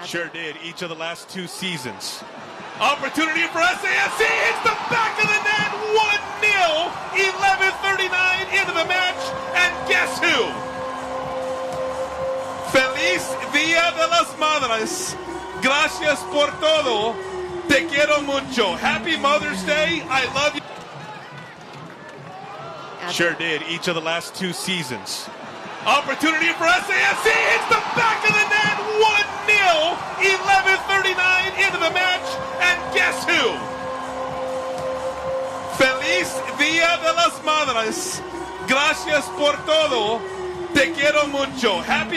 Sure did, each of the last 2 seasons. Opportunity for SAFC, hits the back of the net, 1-0, 11:39 into the match, and guess who? Feliz Dia de las Madres. Gracias por todo. Te quiero mucho. Happy Mother's Day. I love you. Sure did, each of the last 2 seasons. Opportunity for SAFC, hits the back of the net, 1-0, 11:39 into the match, and guess who? Feliz Dia de las Madres. Gracias por todo. Te quiero mucho. Happy